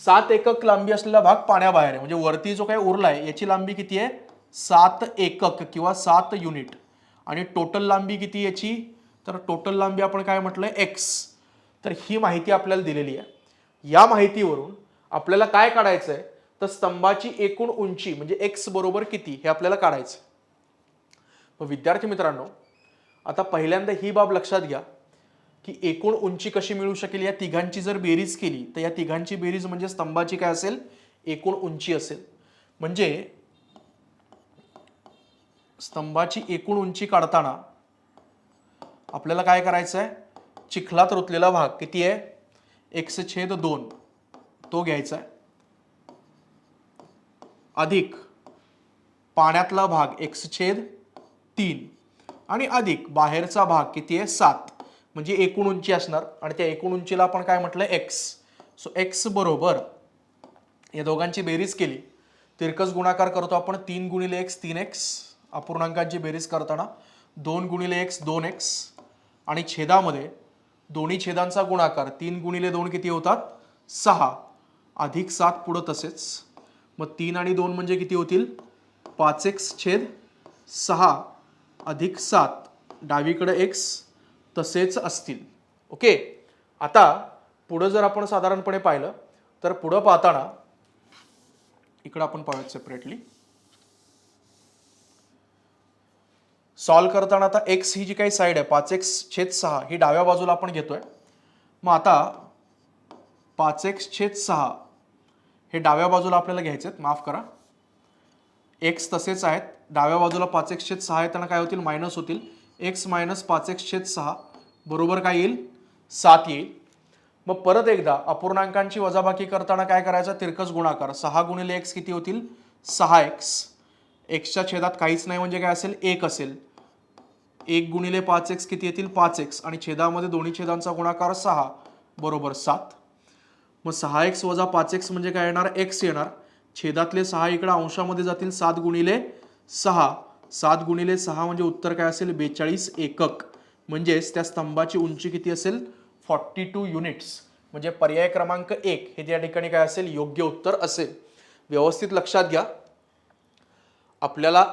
7 एकक लांबी असलेला भाग पाण्याबाहेर आहे. म्हणजे वरती जो काही उरलाय याची लांबी किती आहे? 7 एकक किंवा 7 युनिट. आणि टोटल लांबी किती याची? तर टोटल लांबी आपण काय म्हटलंय? x. तर ही माहिती आपल्याला दिलेली आहे. या माहितीवरून आपल्याला काय काढायचं आहे? तर स्तंभाची एकूण उंची म्हणजे x बरोबर किती हे आपल्याला काढायचं. मग विद्यार्थी मित्रांनो, आता पहिल्यांदा ही बाब लक्षात घ्या की एकूण उंची कशी मिळू शकेल. या तिघांची जर बेरीज केली तर या तिघांची बेरीज म्हणजे स्तंभाची काय असेल? एकूण उंची असेल. म्हणजे स्तंभाची एकूण उंची काढताना आपल्याला काय करायचं आहे? चिखलात रुतलेला भाग किती आहे? x/2 तो घ्यायचा आहे, अधिक पाण्यातला भाग x/3 आणि अधिक बाहेरचा भाग किती आहे? 7. म्हणजे एकूण उंची असणार आणि त्या एकूण उंचीला आपण काय म्हटलंय? x. सो x बरोबर या दोघांची बेरीज केली, तिरकस गुणाकार करतो आपण, 3 × x 3x. अपूर्णांकांची बेरीज करताना 2 × x 2x आणि छेदामध्ये दोन्ही छेदांचा गुणाकार 3 × 2 किती होतात? 6 अधिक 7 पुढं तसेच. मग 3 आणि 2 म्हणजे किती होतील? 5x/6 अधिक 7. डावीकडे x तसेच असतील. ओके. आता पुढं जर आपण साधारणपणे पाहिलं तर पुढं पाहताना इकडं आपण पाहूयात सेपरेटली. सॉल्व करताना आता x ही जी काही साईड आहे 5x/6 ही डाव्या बाजूला आपण घेतोय. मग आता 5x/6 हे डाव्या बाजूला आपल्याला घ्यायचे आहेत, माफ करा. x तसेच आहेत, डाव्या बाजूला 5x/6 आहे, त्यांना काय होतील? मायनस होतील. x - 5x/6 बरोबर काय येईल? 7 येईल. मग परत एकदा अपूर्णांकांची वजाबाकी करताना काय करायचं? तिरकस गुणाकार. 6 × x किती होतील? 6x. एक्सच्या छेदात काहीच नाही म्हणजे काय असेल, 1 असेल. 1 गुणिले 5x किती येतील, 5x, आणि छेदामध्ये दोन्ही छेदांचा गुणाकार 6 बरोबर 7. मग 6x वजा 5x म्हणजे काय येणार, x येणार. छेदातले 6 इकडे अंशामध्ये जातील, 7 गुणिले 6. 7 गुणिले 6 म्हणजे उत्तर काय असेल, 42 एकक. म्हणजेच त्या स्तंभाची उंची किती असेल, 42 युनिट्स. म्हणजे पर्याय क्रमांक 1 हे त्या ठिकाणी काय असेल, योग्य उत्तर असेल. व्यवस्थित लक्षात घ्या, आपल्याला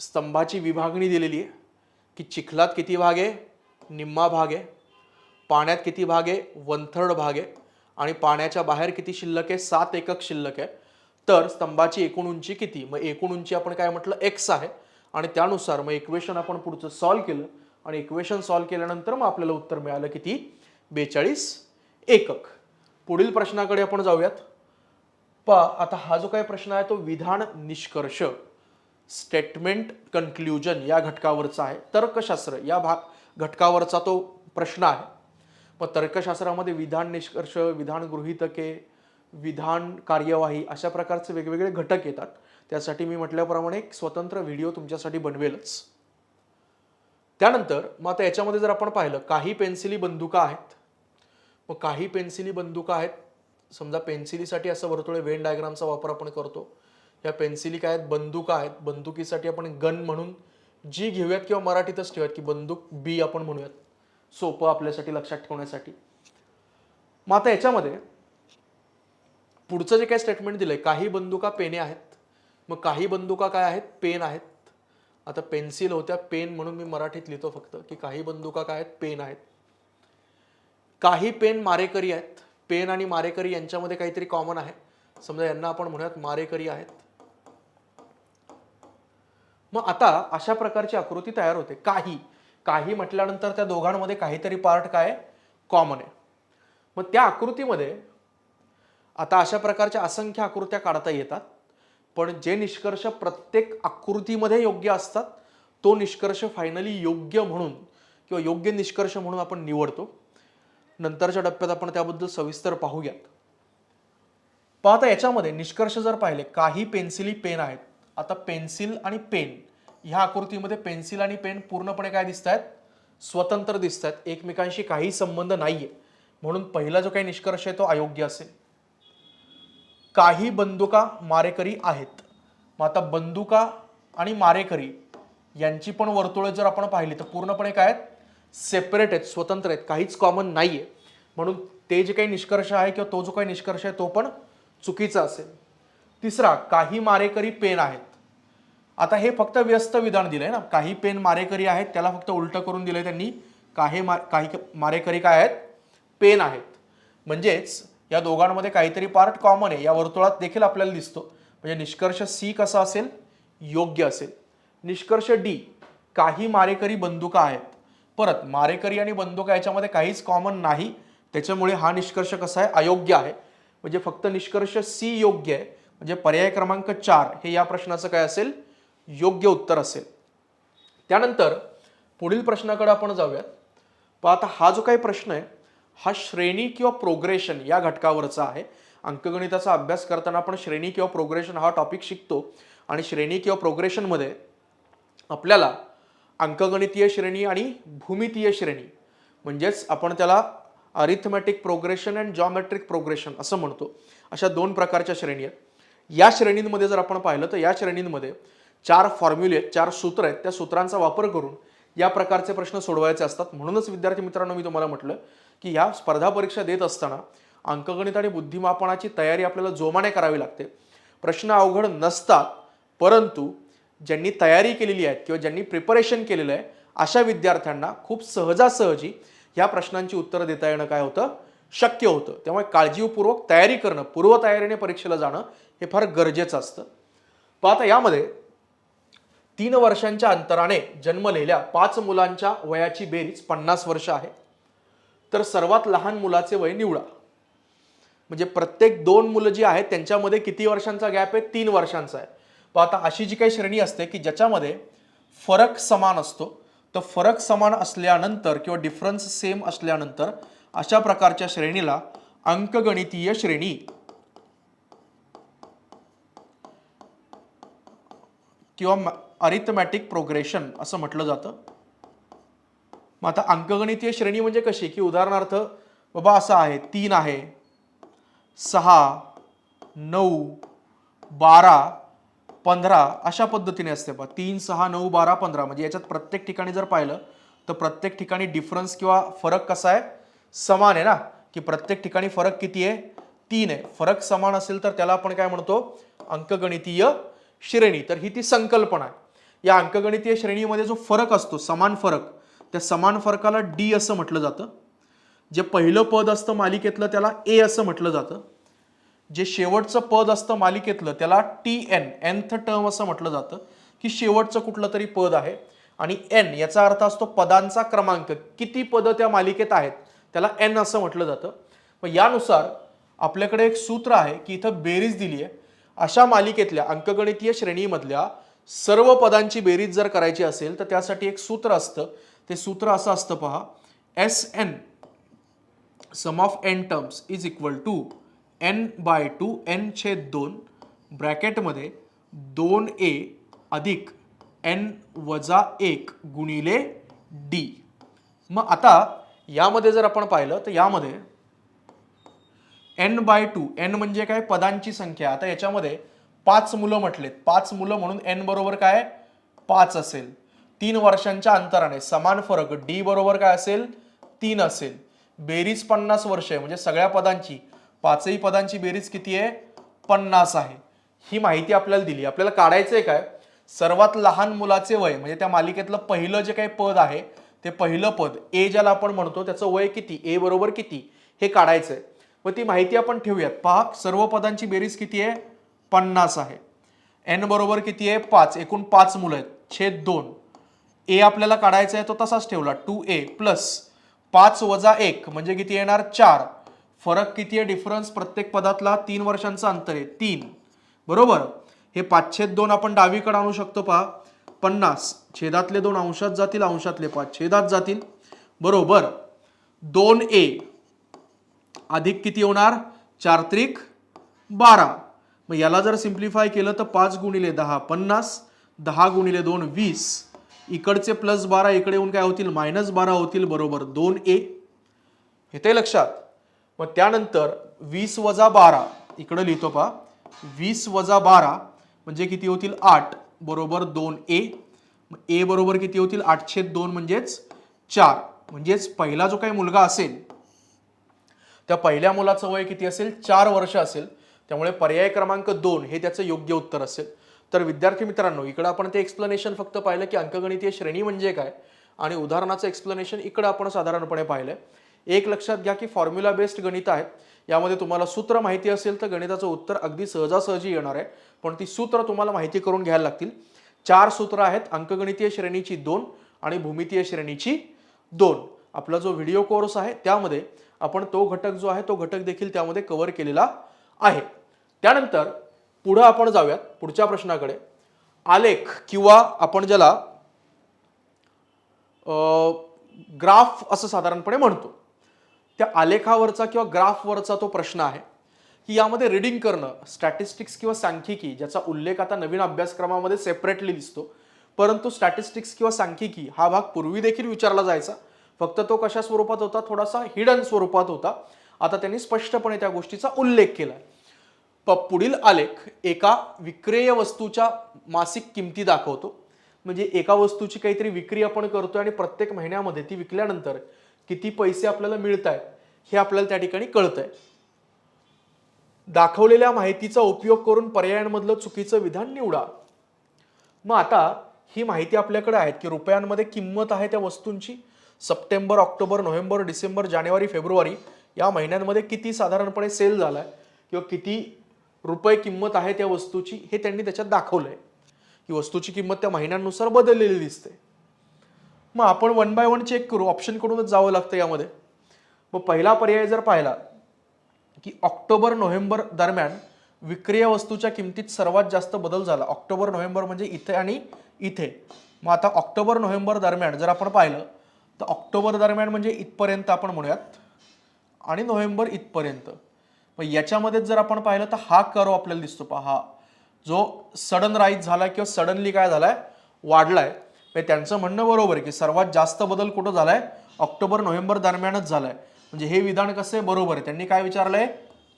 स्तंभाची विभागणी दिलेली आहे की चिखलात किती भाग आहे, निम्मा भाग आहे. पाण्यात किती भाग आहे, 1/3 भाग आहे. आणि पाण्याच्या बाहेर किती शिल्लक आहे, 7 एकक शिल्लक आहे. तर स्तंभाची एकूण उंची किती, मग एकूण उंची आपण काय म्हटलं, x आहे. आणि त्यानुसार मग इक्वेशन आपण पुढचं सॉल्व केलं आणि इक्वेशन सॉल्व केल्यानंतर मग आपल्याला उत्तर मिळालं किती, 42 एकक. पुढील प्रश्नाकडे आपण जाऊयात. आता हा जो काही प्रश्न आहे तो विधान निष्कर्ष, स्टेटमेंट कन्क्ल्युजन या घटकावरचा आहे. तर्कशास्त्र या घटकावरचा तो प्रश्न आहे. मग तर्कशास्त्रामध्ये विधान निष्कर्ष, विधान गृहीतके, विधान कार्यवाही अशा प्रकारचे वेगवेगळे घटक येतात. त्यासाठी मी म्हटल्याप्रमाणे एक स्वतंत्र व्हिडिओ तुमच्यासाठी बनवेलच. त्यानंतर मग आता याच्यामध्ये जर आपण पाहिलं, काही पेन्सिली बंदुका आहेत. मग काही पेन्सिली बंदुका आहेत, समजा पेन्सिलीसाठी असं वर्तुळ वेन डायग्रामचा वापर आपण करतो. या पेन्सिली काय आहेत, बंदुका आहेत. बंदुकीसाठी आपण गन म्हणून जी घेऊयात किंवा मराठीतच ठेवूयात की बंदूक बी आपण म्हणूयात, सोपं आपल्यासाठी लक्षात ठेवण्यासाठी. मग आता याच्यामध्ये पुढचं जे काही स्टेटमेंट दिलंय, काही बंदुका पेने आहेत. मग काही बंदुका काय आहेत, पेन आहेत. आता पेन्सिल होत्या, पेन म्हणून मी मराठीत लिहितो फक्त की काही बंदुका काय आहेत, पेन आहेत. काही पेन मारेकरी आहेत. पेन आणि मारेकरी यांच्यामध्ये काहीतरी कॉमन आहे. समजा यांना आपण म्हणूयात मारेकरी आहेत. मग आता अशा प्रकारची आकृती तयार होते. काही म्हटल्यानंतर त्या दोघांमध्ये काहीतरी पार्ट काय कॉमन आहे. मग त्या आकृतीमध्ये आता अशा प्रकारच्या असंख्य आकृत्या काढता येतात. पण जे निष्कर्ष प्रत्येक आकृतीमध्ये योग्य असतात तो निष्कर्ष फायनली योग्य म्हणून किंवा योग्य निष्कर्ष म्हणून आपण निवडतो. नंतरच्या टप्प्यात आपण त्याबद्दल सविस्तर पाहूयात. आता याच्यामध्ये निष्कर्ष जर पाहिले, काही पेन्सिली पेन आहेत. आता पेन्सिल आणि पेन ह्या आकृतीमध्ये पेन्सिल आणि पेन पूर्णपणे काय दिसत आहेत, स्वतंत्र दिसत आहेत, एकमेकांशी काही संबंध नाहीये. म्हणून पहिला जो काही निष्कर्ष आहे तो अयोग्य असेल. काही बंदुका मारेकरी आहेत. मग आता बंदुका आणि मारेकरी यांची पण वर्तुळे जर आपण पाहिली तर पूर्णपणे काय आहेत, सेपरेट आहेत, स्वतंत्र आहेत, काहीच कॉमन नाहीये. म्हणून ते जे काही निष्कर्ष आहे किंवा तो जो काही निष्कर्ष आहे तो पण चुकीचा असेल. तिसरा, काही मारेकरी पेन आहेत. आता हे फक्त व्यस्त विधान दिलंय ना, काही पेन मारेकरी आहेत, त्याला फक्त उलट करून दिलंय त्यांनी, काही मारेकरी काय आहेत, पेन आहेत. म्हणजेच या दोघांमध्ये काहीतरी पार्ट कॉमन आहे, या वर्तुळात देखील आपल्याला दिसतो. म्हणजे निष्कर्ष सी कसा असेल, योग्य असेल. निष्कर्ष डी, काही मारेकरी बंदुका आहेत. परत मारेकरी आणि बंदुका याच्यामध्ये काहीच कॉमन नाही, त्याच्यामुळे हा निष्कर्ष कसा आहे, अयोग्य आहे. म्हणजे फक्त निष्कर्ष सी योग्य आहे. म्हणजे पर्याय क्रमांक 4 हे या प्रश्नाचं काय असेल, योग्य उत्तर असेल. त्यानंतर पुढील प्रश्नाकडे आपण जाऊयात. आता हा जो काही प्रश्न आहे हा श्रेणी किंवा प्रोग्रेशन या घटकावरचा आहे. अंकगणिताचा अभ्यास करताना आपण श्रेणी किंवा प्रोग्रेशन हा टॉपिक शिकतो. आणि श्रेणी किंवा प्रोग्रेशनमध्ये आपल्याला अंकगणितीय श्रेणी आणि भूमितीय श्रेणी, म्हणजेच आपण त्याला arithmetic progression and geometric progression असं म्हणतो, अशा 2 प्रकारच्या श्रेणी आहेत. या श्रेणींमध्ये जर आपण पाहिलं तर या श्रेणींमध्ये 4 फॉर्म्युले, 4 सूत्र आहेत. त्या सूत्रांचा वापर करून या प्रकारचे प्रश्न सोडवायचे असतात. म्हणूनच विद्यार्थी मित्रांनो, मी तुम्हाला म्हटलं की या स्पर्धा परीक्षा देत असताना अंकगणित आणि बुद्धिमापनाची तयारी आपल्याला जोमाने करावी लागते. प्रश्न अवघड नसतात, परंतु ज्यांनी तयारी केलेली आहे किंवा ज्यांनी प्रिपरेशन केलेलं आहे अशा विद्यार्थ्यांना खूप सहजासहजी या प्रश्नांची उत्तरं देता येणं काय होतं, शक्य होतं. त्यामुळे काळजीपूर्वक तयारी करणं, पूर्वतयारीने परीक्षेला जाणं हे फार गरजेचं असतं. आता यामध्ये 3 वर्षांच्या अंतराने जन्मलेल्या 5 मुलांच्या वयाची बेरीज 50 वर्ष आहे. तर सर्वात लहान मुलाचे वय निवडा. म्हणजे प्रत्येक 2 मुलं जी आहेत त्यांच्यामध्ये किती वर्षांचा गॅप आहे, 3 वर्षांचा आहे. आता अशी जी काही श्रेणी असते की ज्याच्यामध्ये फरक समान असतो, तर फरक समान असल्यानंतर किंवा डिफरन्स सेम असल्यानंतर अशा प्रकारच्या श्रेणीला अंकगणितीय श्रेणी किंवा अरिथमॅटिक प्रोग्रेशन असं म्हटलं जातं. मग आता अंकगणितीय श्रेणी म्हणजे कशी, की उदाहरणार्थ बाबा असं आहे 3 आहे, 6, 9, 12, 15 अशा पद्धतीने असते बा. 3, 6, 9, 12, 15 म्हणजे याच्यात प्रत्येक ठिकाणी जर पाहिलं तर प्रत्येक ठिकाणी डिफरन्स किंवा फरक कसा आहे, समान आहे ना, की प्रत्येक ठिकाणी फरक किती आहे, 3 आहे. फरक समान असेल तर त्याला आपण काय म्हणतो, अंकगणितीय श्रेणी. तर ही ती संकल्पना आहे. या अंकगणितीय श्रेणीमध्ये जो फरक असतो, समान फरक, त्या समान फरकाला डी असं म्हटलं जातं. जे पहिलं पद असतं मालिकेतलं त्याला ए असं म्हटलं जातं. जे शेवटचं पद असतं मालिकेतलं त्याला टी एन, एनथ टर्म असं म्हटलं जातं, की शेवटचं कुठलं तरी पद आहे. आणि एन याचा अर्थ असतो पदांचा क्रमांक, किती पद त्या मालिकेत आहेत त्याला एन असं म्हटलं जातं. मग यानुसार आपल्याकडे एक सूत्र आहे की इथं बेरीज दिली आहे. अशा मालिकेतल्या अंकगणितीय श्रेणीमधल्या सर्व पदांची बेरीज जर करायची असेल तर त्यासाठी एक सूत्र असतं. ते सूत्र असं असतं पहा, S N sum of N terms is equal to N by 2 N छेद 2 ब्रॅकेटमध्ये 2a अधिक एन वजा 1 गुणिले डी. मग आता यामध्ये जर आपण पाहिलं तर यामध्ये एन बाय 2, एन म्हणजे काय, पदांची संख्या. आता याच्यामध्ये 5 मुलं म्हटलेत, 5 मुलं म्हणून एन बरोबर काय 5 असेल. 3 वर्षांच्या अंतराने समान फरक डी बरोबर काय असेल 3 असेल. बेरीज 50 वर्ष आहे म्हणजे सगळ्या पदांची, पाचही पदांची बेरीज किती आहे 50 आहे. ही माहिती आपल्याला दिली. आपल्याला काढायचंय काय, सर्वात लहान मुलाचे वय म्हणजे त्या मालिकेतलं पहिलं जे काही पद आहे ते पहिलं पद ए ज्याला आपण म्हणतो त्याचं वय किती, ए बरोबर किती हे काढायचंय. मग ती माहिती आपण ठेवूयात. पहा सर्व पदांची बेरीज किती आहे 50 आहे. एन बरोबर किती आहे 5, एकूण 5 मुलं आहेत छेद 2. ए आपल्याला काढायचा आहे तो तसाच ठेवला 2a प्लस 5 वजा 1 म्हणजे किती येणार 4. फरक किती आहे, डिफरन्स प्रत्येक पदातला 3 वर्षांचं अंतर आहे 3, बरोबर. हे 5/2 आपण डावीकडे आणू शकतो. पहा 50 छेदातले 2 अंशात जातील, अंशातले 5 छेदात जातील, बरोबर. 2a अधिक किती होणार 4 त्रिक 12. मग याला जर सिंप्लिफाय केलं तर 5 गुणिले 10 50, 10 गुणिले 2 20, इकडचे प्लस 12 इकडे येऊन काय होतील मायनस 12 होतील, बरोबर 2a. येते लक्षात. मग त्यानंतर 20 वजा 12 इकडे लिहितो पहा, 20 वजा 12 म्हणजे किती होतील 8, बरोबर 2a. मग a बरोबर किती होतील 8/2 म्हणजेच 4. म्हणजेच पहिला जो काही मुलगा असेल त्या पहिल्या मुलाचं वय किती असेल 4 वर्ष असेल. त्यामुळे पर्याय क्रमांक 2 हे त्याचं योग्य उत्तर असेल. तर विद्यार्थी मित्रांनो, इकडे आपण ते एक्सप्लेनेशन फक्त पाहिलं की अंकगणितीय श्रेणी म्हणजे काय आणि उदाहरणाचं एक्सप्लेनेशन इकडे आपण साधारणपणे पाहिलंय. एक लक्षात घ्या की फॉर्म्युला बेस्ड गणित आहेत. यामध्ये तुम्हाला सूत्र माहिती असेल तर गणिताचं उत्तर अगदी सहजासहजी येणार आहे. पण ती सूत्र तुम्हाला माहिती करून घ्यायला लागतील. 4 सूत्र आहेत, अंकगणितीय श्रेणीची 2 आणि भूमितीय श्रेणीची 2. आपला जो व्हिडिओ कोर्स आहे त्यामध्ये आपण तो घटक जो आहे तो घटक देखील त्यामध्ये कव्हर केलेला आहे. त्यानंतर पुढे आपण जाऊयात पुढच्या प्रश्नाकडे. आलेख किंवा आपण ज्याला ग्राफ असं साधारणपणे म्हणतो, त्या आलेखावरचा किंवा ग्राफवरचा तो प्रश्न आहे की यामध्ये रीडिंग करणं, स्टॅटिस्टिक्स किंवा सांख्यिकी ज्याचा उल्लेख आता नवीन अभ्यासक्रमामध्ये सेपरेटली दिसतो, परंतु स्टॅटिस्टिक्स किंवा सांख्यिकी हा भाग पूर्वी देखील विचारला जायचा. फक्त तो कशा स्वरूपात होता, थोडासा हिडन स्वरूपात होता. आता त्यांनी स्पष्टपणे त्या गोष्टीचा उल्लेख केला. पुढील आलेख एका विक्रेय वस्तूच्या मासिक किमती दाखवतो. म्हणजे एका वस्तूची काहीतरी विक्री आपण करतोय आणि प्रत्येक महिन्यामध्ये ती विकल्यानंतर किती पैसे आपल्याला मिळत आहेत हे आपल्याला त्या ठिकाणी कळतंय. दाखवलेल्या माहितीचा उपयोग करून पर्यायांमधलं चुकीचं विधान निवडा. मग आता ही माहिती आपल्याकडे आहे की रुपयांमध्ये किंमत आहे त्या वस्तूंची. सप्टेंबर, ऑक्टोबर, नोव्हेंबर, डिसेंबर, जानेवारी, फेब्रुवारी या महिन्यांमध्ये किती साधारणपणे सेल झालाय किंवा किती रुपये किंमत आहे त्या वस्तूची हे त्यांनी त्याच्यात दाखवलंय. की वस्तूची किंमत त्या महिन्यांनुसार बदललेली दिसते. मग आपण 1 बाय 1 चेक करू, ऑप्शन कडूनच जावं लागतं यामध्ये. मग पहिला पर्याय जर पाहिला की ऑक्टोबर नोव्हेंबर दरम्यान विक्रिय वस्तूच्या किमतीत सर्वात जास्त बदल झाला. ऑक्टोबर नोव्हेंबर म्हणजे इथे आणि इथे. मग आता ऑक्टोबर नोव्हेंबर दरम्यान जर आपण पाहिलं तर ऑक्टोबर दरम्यान म्हणजे इथपर्यंत आपण म्हणूयात आणि नोव्हेंबर इथपर्यंत. मग याच्यामध्ये जर आपण पाहिलं तर हा कर्व आपल्याला दिसतो पहा, जो सडन राईज झाला किंवा सडनली काय झालाय, वाढलाय. त्यांचं म्हणणं बरोबर आहे की सर्वात जास्त बदल कुठं झालाय, ऑक्टोबर नोव्हेंबर दरम्यानच झालाय. म्हणजे हे विधान कसं आहे, बरोबर आहे. त्यांनी काय विचारलंय,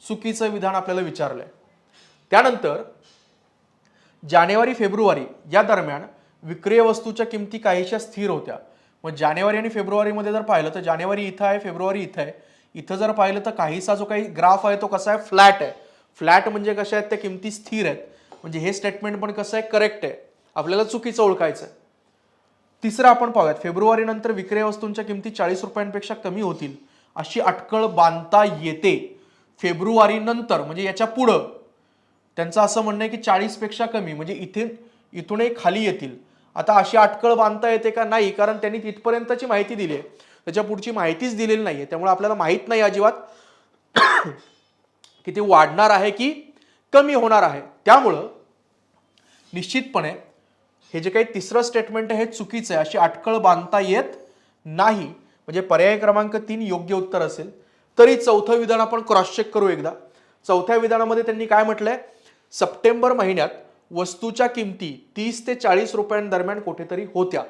चुकीचं विधान आपल्याला विचारलंय. त्यानंतर जानेवारी फेब्रुवारी या दरम्यान विक्रिय वस्तूच्या किमती काहीशा स्थिर होत्या. मग जानेवारी आणि फेब्रुवारीमध्ये जर पाहिलं तर जानेवारी इथं आहे, फेब्रुवारी इथं आहे. इथं जर पाहिलं तर काहीसा जो काही ग्राफ आहे तो कसा आहे, फ्लॅट आहे. फ्लॅट म्हणजे कशा आहेत, त्या किमती स्थिर आहेत. म्हणजे हे स्टेटमेंट पण कसं आहे, करेक्ट आहे. आपल्याला चुकीचं ओळखायचं आहे. तिसरं आपण पाहूयात, फेब्रुवारी नंतर विक्रिय वस्तूंच्या किमती 40 रुपयांपेक्षा कमी होतील अशी अटकळ बांधता येते. फेब्रुवारी नंतर म्हणजे याच्या पुढं त्यांचं असं म्हणणं आहे की 40 पेक्षा कमी म्हणजे इथूनही खाली येतील. आता अशी अटकळ बांधता येते का, नाही, कारण त्यांनी तिथपर्यंतची माहिती दिली आहे, त्याच्या पुढची माहितीच दिलेली नाहीये. त्यामुळे आपल्याला माहित नाही अजिबात की ते वाढणार आहे की कमी होणार आहे. त्यामुळं निश्चितपणे हे जे काही तिसरं स्टेटमेंट आहे हे चुकीचं आहे. अशी अटकळ बांधता येत नाही. म्हणजे पर्याय क्रमांक 3 योग्य उत्तर असेल. तरी चौथं विधान आपण क्रॉस चेक करू एकदा. चौथ्या विधानामध्ये त्यांनी काय म्हटलंय, सप्टेंबर महिन्यात वस्तूच्या किमती 30 ते 40 रुपयांदरम्यान कुठेतरी होत्या.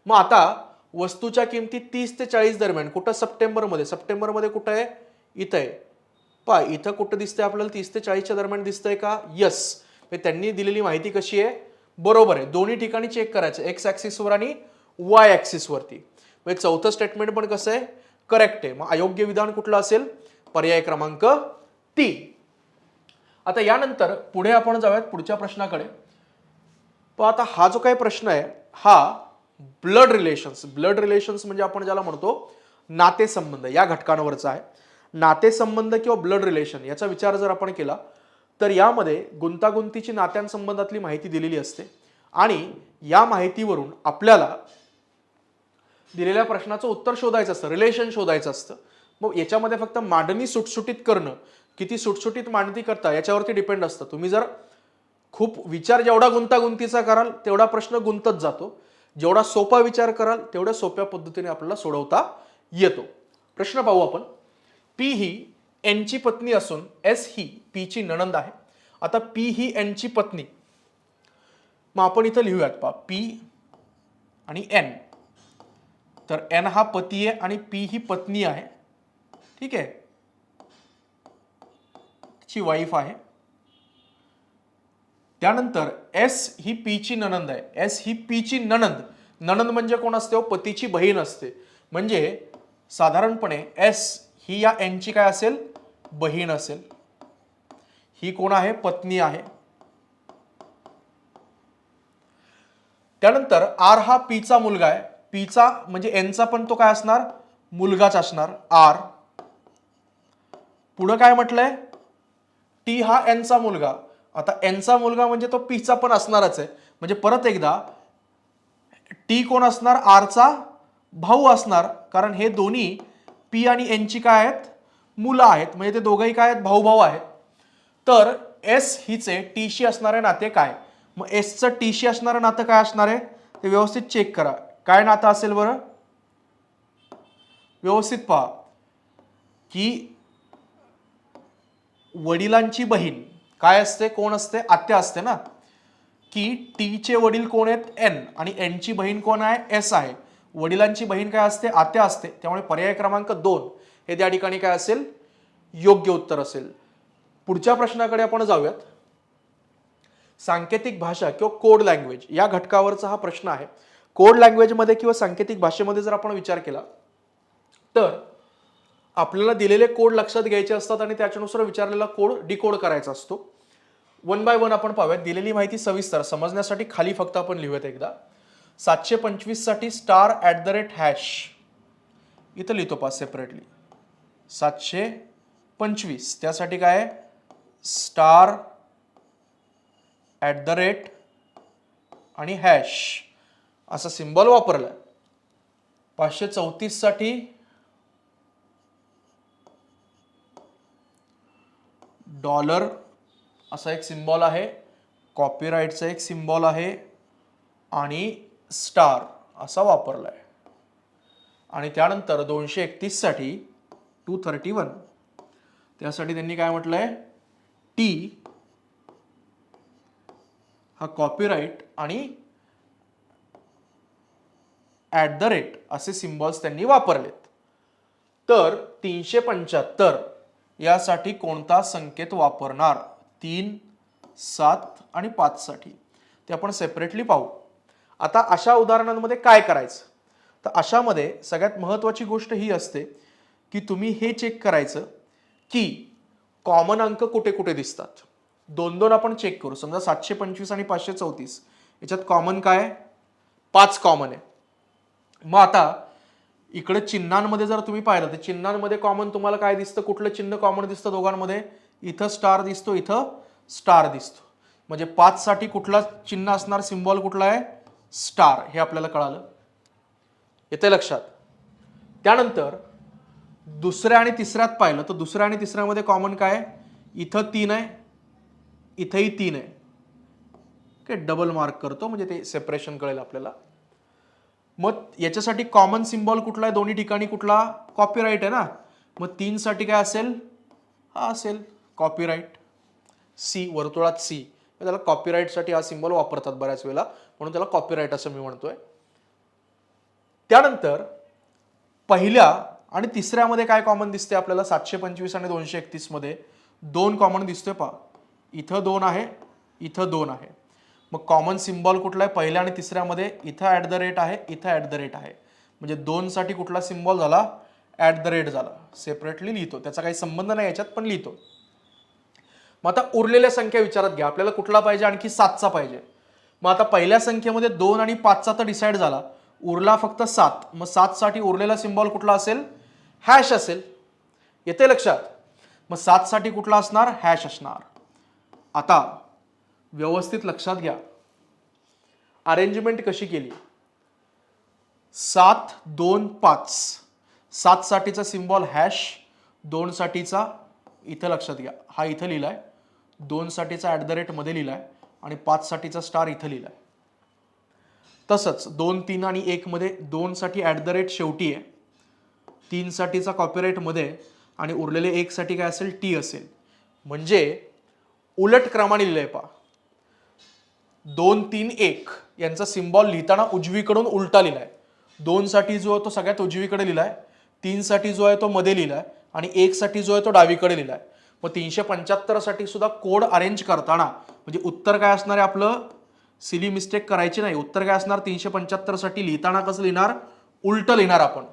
मग आता वस्तूच्या किमती 30 ते 40 दरम्यान कुठं, सप्टेंबरमध्ये कुठं आहे, इथं आहे. पहा इथं कुठं दिसतंय आपल्याला, 30 ते 40च्या दरम्यान दिसतंय का, यस. त्यांनी दिलेली माहिती कशी आहे, बरोबर आहे. दोन्ही ठिकाणी चेक करायचं, एक्स ऍक्सिसवर आणि वाय ऍक्सिसवरती. म्हणजे चौथं स्टेटमेंट पण कसं आहे, करेक्ट आहे. मग अयोग्य विधान कुठलं असेल, पर्याय क्रमांक 3. आता यानंतर पुढे आपण जाऊयात पुढच्या प्रश्नाकडे. पण आता हा जो काही प्रश्न आहे हा ब्लड रिलेशन्स म्हणजे आपण ज्याला म्हणतो नातेसंबंध या घटकांवरचा आहे. नातेसंबंध किंवा ब्लड रिलेशन याचा विचार जर आपण केला तर यामध्ये गुंतागुंतीची नात्यांसंबंधातली माहिती दिलेली असते आणि या माहितीवरून आपल्याला दिलेल्या प्रश्नाचं उत्तर शोधायचं असतं, रिलेशन शोधायचं असतं. मग याच्यामध्ये फक्त मांडणी सुटसुटीत करणं, किती सुटसुटीत मांडणी करता याच्यावरती डिपेंड असतं. तुम्ही जर खूप विचार जेवढा गुंतागुंतीचा कराल तेवढा प्रश्न गुंतत जातो, जेवढा सोपा विचार कराल तेवढ्या सोप्या पद्धतीने आपल्याला सोडवता येतो. प्रश्न पाहू आपण. पी ही एनची पत्नी असून एस ही पीची नणंद आहे. आता पी ही एनची पत्नी, मग आपण इथं लिहूयात पहा, पी आणि एन. तर एन हा पती आहे आणि पी ही पत्नी आहे, ठीक आहे, ची वाईफ आहे. त्यानंतर एस ही पीची नणंद आहे. एस ही पीची नणंद म्हणजे कोण असते हो, पतीची बहीण असते. म्हणजे साधारणपणे एस ही या एनची काय असेल, बहीण असेल. ही कोण आहे, पत्नी आहे. त्यानंतर आर हा पीचा मुलगा आहे. पीचा म्हणजे एनचा पण तो काय असणार, मुलगाच असणार, आर. पुढे काय म्हटलंय, टी हा एनचा मुलगा. आता एनचा मुलगा म्हणजे तो पीचा पण असणारच आहे. म्हणजे परत एकदा टी कोण असणार, आरचा भाऊ असणार, कारण हे दोन्ही पी आणि एनची काय आहेत, मुलं आहेत. म्हणजे ते दोघंही काय आहेत, भाऊ आहेत. तर एस हिचे टीशी असणारे नाते काय, मग एसचं टीशी असणारं नातं काय असणार आहे ते व्यवस्थित चेक करा. काय नातं असेल बरं, व्यवस्थित पहा की वडिलांची बहीण काय असते, कोण असते, आत्या असते ना. की टीचे वडील कोण आहेत, एन, आणि एनची बहीण कोण आहे, एस आहे. वडिलांची बहीण काय असते, आत्या असते. त्यामुळे पर्याय क्रमांक 2 हे त्या ठिकाणी काय असेल, योग्य उत्तर असेल. पुढच्या प्रश्नाकडे आपण जाऊयात. सांकेतिक भाषा किंवा कोड लँग्वेज या घटकावरचा हा प्रश्न आहे. कोड लँग्वेजमध्ये किंवा सांकेतिक भाषेमध्ये जर आपण विचार केला तर आपल्याला दिलेले कोड लक्षात घ्यायचे असतात आणि त्याच्यानुसार विचारलेला कोड डिकोड करायचा असतो. 1 बाय 1 आपण पाहूयात. दिलेली माहिती सविस्तर समजण्यासाठी खाली फक्त आपण लिहूयात एकदा. 725 साठी *@ इथं लिहितो पहा सेपरेटली. 725 त्यासाठी काय आहे, *@ आणि हॅश असा सिंबल वापरलाय. 534 साठी $, असा एक सिंबॉल आहे. कॉपीराईटचा एक सिंबॉल आहे आणि स्टार असा वापरलाय. आणि त्यानंतर 231 साठी 231 त्यासाठी त्यांनी काय म्हटलंय, टी हा कॉपीराइट आणि @ असे सिम्बॉल्स त्यांनी वापरलेत. तर 375 यासाठी कोणता संकेत वापरणार? 3, 7 आणि 5 साठी ते आपण सेपरेटली पाहू. आता अशा उदाहरणांमध्ये काय करायचं? तर अशामध्ये सगळ्यात महत्त्वाची गोष्ट ही असते की तुम्ही हे चेक करायचं की कॉमन अंक कुठे कुठे दिसतात. 2 आपण चेक करू. समजा 725 आणि 534 याच्यात कॉमन काय आहे? 5 कॉमन आहे. मग आता इकडे चिन्हांमध्ये जर तुम्ही पाहिलं तर चिन्हांमध्ये कॉमन तुम्हाला काय दिसतं? कुठलं चिन्ह कॉमन दिसतं दोघांमध्ये? इथं स्टार दिसतो, इथं स्टार दिसतो. म्हणजे 5 साठी कुठला चिन्ह असणार? सिम्बॉल कुठला आहे? स्टार. हे आपल्याला कळालं. येते लक्षात? त्यानंतर दुसऱ्या आणि तिसऱ्यात पाहिलं तर दुसऱ्या आणि तिसऱ्यामध्ये कॉमन काय आहे? इथं 3 आहे, इथंही 3 आहे. ओके, डबल मार्क करतो म्हणजे ते सेपरेशन कळेल आपल्याला. मग याच्यासाठी कॉमन सिम्बॉल कुठला आहे? दोन्ही ठिकाणी कुठला? कॉपीराइट आहे ना. मग 3 साठी काय असेल? हा असेल कॉपीराइट. सी, वर्तुळात सी. त्याला कॉपीराइटसाठी हा सिम्बॉल वापरतात बऱ्याच वेळेला, म्हणून त्याला कॉपीराइट असं मी म्हणतोय. त्यानंतर पहिल्या आणि तिसऱ्यामध्ये काय कॉमन दिसते आपल्याला? 725 आणि 231 मध्ये 2 कॉमन दिसतोय. पहा, इथं 2 आहे, इथं 2 आहे. मग कॉमन सिम्बॉल कुठला आहे पहिल्या आणि तिसऱ्यामध्ये? इथं @ आहे, इथं @ आहे. म्हणजे 2 साठी कुठला सिम्बॉल झाला? @ झाला. सेपरेटली लिहितो, त्याचा काही संबंध नाही याच्यात, पण लिहितो. मग आता उरलेल्या संख्या विचारात घ्या. आपल्याला कुठला पाहिजे? आणखी 7चा पाहिजे. मग आता पहिल्या संख्येमध्ये 2 आणि 5चा तर डिसाईड झाला, उरला फक्त 7. मग 7 साठी उरलेला सिम्बॉल कुठला असेल? हॅश असेल. येते लक्षात? मग 7 साठी कुठला असणार? हॅश असणार. आता व्यवस्थित लक्षात घ्या, अरेंजमेंट कशी केली. 7, 2, 5. 7 साठीचा सिम्बॉल हॅश, 2 साठीचा इथं लक्षात घ्या, हा इथं लिहिलाय. 2 साठीचा @ मध्ये लिहिलाय आणि 5 साठीचा स्टार इथं लिहिलाय. तसंच 2, 3 आणि 1 मध्ये 2 साठी @ शेवटी आहे, 3 साठीचा कॉपीराइट मध्ये आणि उरलेले 1 साठी काय असेल? टी असेल. म्हणजे उलट क्रमाने लिहिलंय. पहा, 2, 3, 1 यांचा सिम्बॉल लिहिताना उजवीकडून उलटा लिहिलाय. 2 साठी जो आहे तो सगळ्यात उजवीकडे लिहिलाय, 3 साठी जो आहे तो मध्ये लिहिलाय आणि 1 साठी जो आहे तो डावीकडे लिहिलाय. मग 375 साठी सुद्धा कोड अरेंज करताना म्हणजे उत्तर काय असणार आहे आपलं? सिली मिस्टेक करायची नाही. उत्तर काय असणार? 375 साठी लिहिताना कसं लिहिणार? उलट लिहिणार आपण.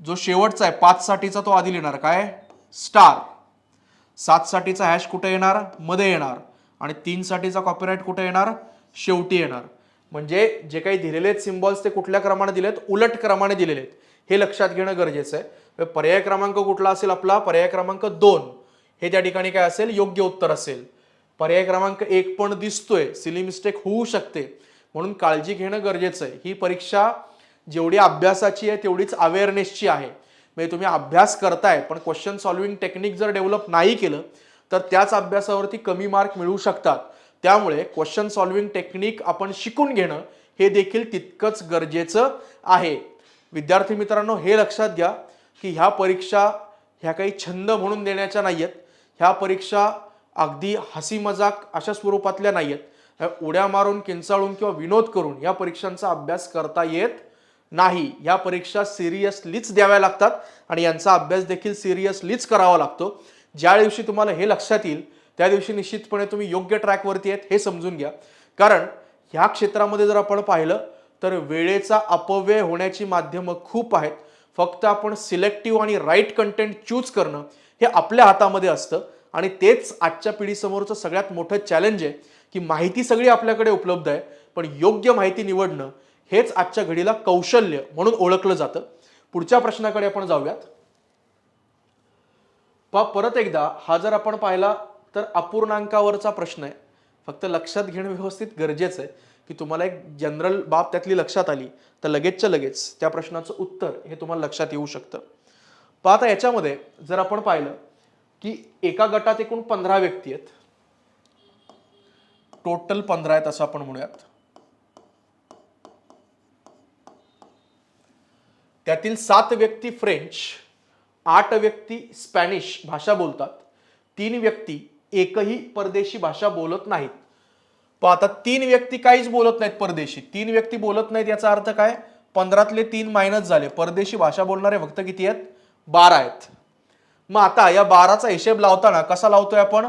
जो शेवटचा आहे 5 साठीचा तो आधी लिहिणार काय? स्टार. 7 साठीचा हॅश कुठे येणार? मध्ये येणार. आणि 3 साठीचा कॉपीराइट कुठे येणार? शेवटी येणार. म्हणजे जे काही दिलेले सिम्बॉल्स ते कुठल्या क्रमाने दिलेत? उलट क्रमाने दिलेले आहेत. हे लक्षात घेणं गरजेचं आहे. पर्याय क्रमांक कुठला असेल आपला? पर्याय क्रमांक 2 हे त्या ठिकाणी काय असेल? योग्य उत्तर असेल. पर्याय क्रमांक 1 पण दिसतोय, सिली मिस्टेक होऊ शकते, म्हणून काळजी घेणं गरजेचं आहे. ही परीक्षा जेवढी अभ्यासाची आहे तेवढीच अवेअरनेसची आहे. म्हणजे तुम्ही अभ्यास करताय पण क्वेश्चन सॉल्व्हिंग टेक्निक जर डेव्हलप नाही केलं तर त्याच अभ्यासावरती कमी मार्क मिळू शकतात. त्यामुळे क्वेश्चन सॉल्व्हिंग टेक्निक आपण शिकून घेणं हे देखील तितकंच गरजेचं आहे. विद्यार्थी मित्रांनो, हे लक्षात घ्या की ह्या परीक्षा ह्या काही छंद म्हणून देण्याच्या नाही आहेत. ह्या परीक्षा अगदी हसी मजाक अशा स्वरूपातल्या नाही आहेत. उड्या मारून, किंचाळून किंवा विनोद करून या परीक्षांचा अभ्यास करता येत नाही. या परीक्षा सिरियसलीच द्याव्या लागतात आणि यांचा अभ्यास देखील सिरियसलीच करावा लागतो. ज्या दिवशी तुम्हाला हे लक्षात येईल त्या दिवशी निश्चितपणे तुम्ही योग्य ट्रॅकवरती आहेत हे समजून घ्या. कारण ह्या क्षेत्रामध्ये जर आपण पाहिलं तर वेळेचा अपव्यय होण्याची माध्यमं खूप आहेत. फक्त आपण सिलेक्टिव्ह आणि राईट कंटेंट चूज करणं हे आपल्या हातामध्ये असतं आणि तेच आजच्या पिढीसमोरचं सगळ्यात मोठं चॅलेंज आहे की माहिती सगळी आपल्याकडे उपलब्ध आहे पण योग्य माहिती निवडणं हेच आजच्या घडीला कौशल्य म्हणून ओळखलं जातं. पुढच्या प्रश्नाकडे आपण जाऊयात. परत एकदा हा जर आपण पाहिला तर अपूर्णांकावरचा प्रश्न आहे. फक्त लक्षात घेणं व्यवस्थित गरजेचं आहे की तुम्हाला एक जनरल बाब त्यातली लक्षात आली तर लगेचच्या लगेच त्या प्रश्नाचं उत्तर हे तुम्हाला लक्षात येऊ शकतं. आता याच्यामध्ये जर आपण पाहिलं की एका गटात एकूण 15 व्यक्ती आहेत, टोटल 15 आहेत असं आपण म्हणूयात. त्यातील 7 व्यक्ती फ्रेंच, 8 व्यक्ती स्पॅनिश भाषा बोलतात, 3 व्यक्ती एकही परदेशी भाषा बोलत नाहीत. पण आता 3 व्यक्ती काहीच बोलत नाहीत परदेशी, 3 व्यक्ती बोलत नाहीत याचा अर्थ काय, 15तले 3 मायनस झाले, परदेशी भाषा बोलणारे फक्त किती आहेत, 12 आहेत. मग आता या 12चा हिशेब लावताना कसा लावतोय आपण,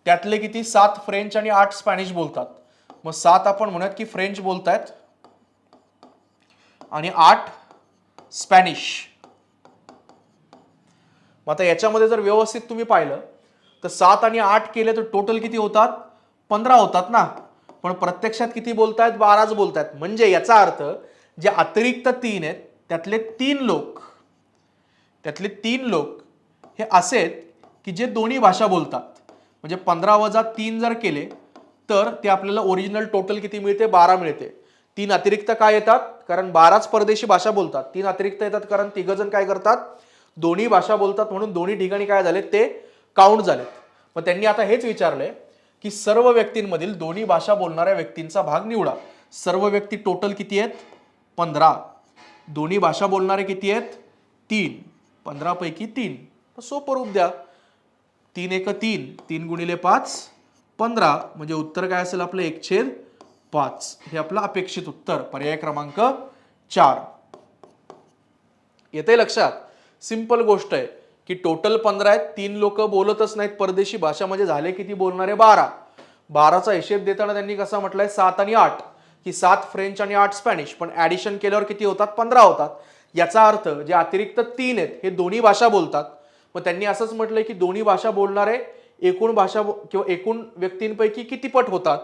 त्यातले किती 7 फ्रेंच आणि 8 स्पॅनिश बोलतात. मग 7 आपण म्हणूयात की फ्रेंच बोलतायत आणि 8 स्पॅनिश. मग आता याच्यामध्ये जर व्यवस्थित तुम्ही पाहिलं तर 7 आणि 8 केले तर टोटल किती होतात, 15 होतात ना. पण प्रत्यक्षात किती बोलतायत, 12च बोलतायत. म्हणजे याचा अर्थ जे अतिरिक्त 3 आहेत त्यातले 3 लोक हे असे आहेत की जे दोन्ही भाषा बोलतात. म्हणजे 15 वजा 3 जर केले तर ते आपल्याला ओरिजिनल टोटल किती मिळते, 12 मिळते. 3 अतिरिक्त काय येतात, कारण 12च परदेशी भाषा बोलतात, 3 अतिरिक्त येतात कारण 3 जण काय करतात, दोन्ही भाषा बोलतात, म्हणून दोन्ही ठिकाणी काय झाले ते काउंट झालेत. मग त्यांनी आता हेच विचारलंय की सर्व व्यक्तींमधील दोन्ही भाषा बोलणाऱ्या व्यक्तींचा भाग निवडा. सर्व व्यक्ती टोटल किती आहेत, 15. दोन्ही भाषा बोलणारे किती आहेत, 3. 15 पैकी 3. सोपं रूप द्या, 3 एक 3, 3 गुणिले 5 15. म्हणजे उत्तर काय असेल आपलं 1/5. हे आपलं अपेक्षित उत्तर, पर्याय क्रमांक 4. येते लक्षात. सिंपल गोष्ट आहे की टोटल 15 आहेत, 3 लोक बोलतच नाहीत परदेशी भाषा, म्हणजे झाले किती बोलणारे 12. 12चा हिशेब देताना त्यांनी कसा म्हटलाय 7 आणि 8, की 7 फ्रेंच आणि 8 स्पॅनिश, पण ऍडिशन केल्यावर किती होतात, 15 होतात. याचा अर्थ जे अतिरिक्त 3 आहेत हे दोन्ही भाषा बोलतात. मग त्यांनी असंच म्हटलंय की दोन्ही भाषा बोलणारे एकूण भाषा किंवा एकूण व्यक्तींपैकी किती पट होतात.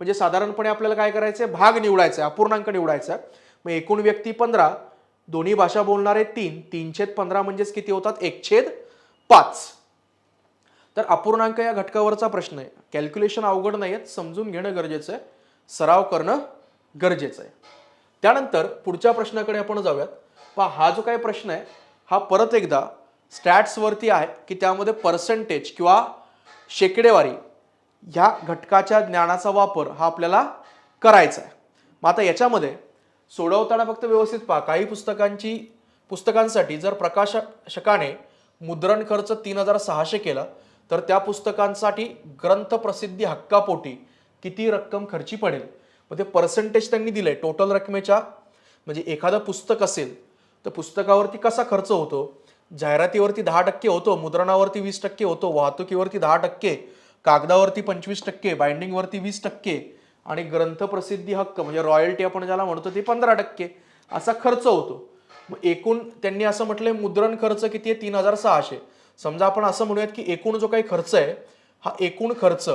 म्हणजे साधारणपणे आपल्याला काय करायचंय, भाग निवडायचा, अपूर्णांक निवडायचा. मग एकूण व्यक्ती 15, दोन्ही भाषा बोलणारे 3, 3/15 म्हणजेच किती होतात, 1/5. तर अपूर्णांक या घटकावरचा प्रश्न आहे. कॅल्क्युलेशन अवघड नाही आहेत, समजून घेणं गरजेचं आहे, सराव करणं गरजेचं आहे. त्यानंतर पुढच्या प्रश्नाकडे आपण जाऊयात. पहा, हा जो काही प्रश्न आहे हा परत एकदा स्टॅट्सवरती आहे की त्यामध्ये पर्सेंटेज किंवा शेकडेवारी ह्या घटकाच्या ज्ञानाचा वापर हा आपल्याला करायचा आहे. मग आता याच्यामध्ये सोडवताना फक्त व्यवस्थित पहा. काही पुस्तकांसाठी जर प्रकाशकाने मुद्रण खर्च 3600 केला तर त्या पुस्तकांसाठी ग्रंथ प्रसिद्धी हक्कापोटी किती रक्कम खर्ची पडेल. मग ते पर्सेंटेज त्यांनी दिलंय टोटल रकमेच्या. म्हणजे एखादं पुस्तक असेल तर पुस्तकावरती कसा खर्च होतो, जाहिरातीवरती 10% होतो, मुद्रणावरती 20% होतो, वाहतुकीवरती 10%, कागदावरती 25%, बाइंडिंगवरती 20% आणि ग्रंथ प्रसिद्धी हक्क म्हणजे रॉयल्टी आपण ज्याला म्हणतो ती 15% असा खर्च होतो. मग एकूण त्यांनी असं म्हटलंय मुद्रण खर्च किती आहे, 3600. समजा आपण असं म्हणूयात की एकूण जो काही खर्च आहे हा एकूण खर्च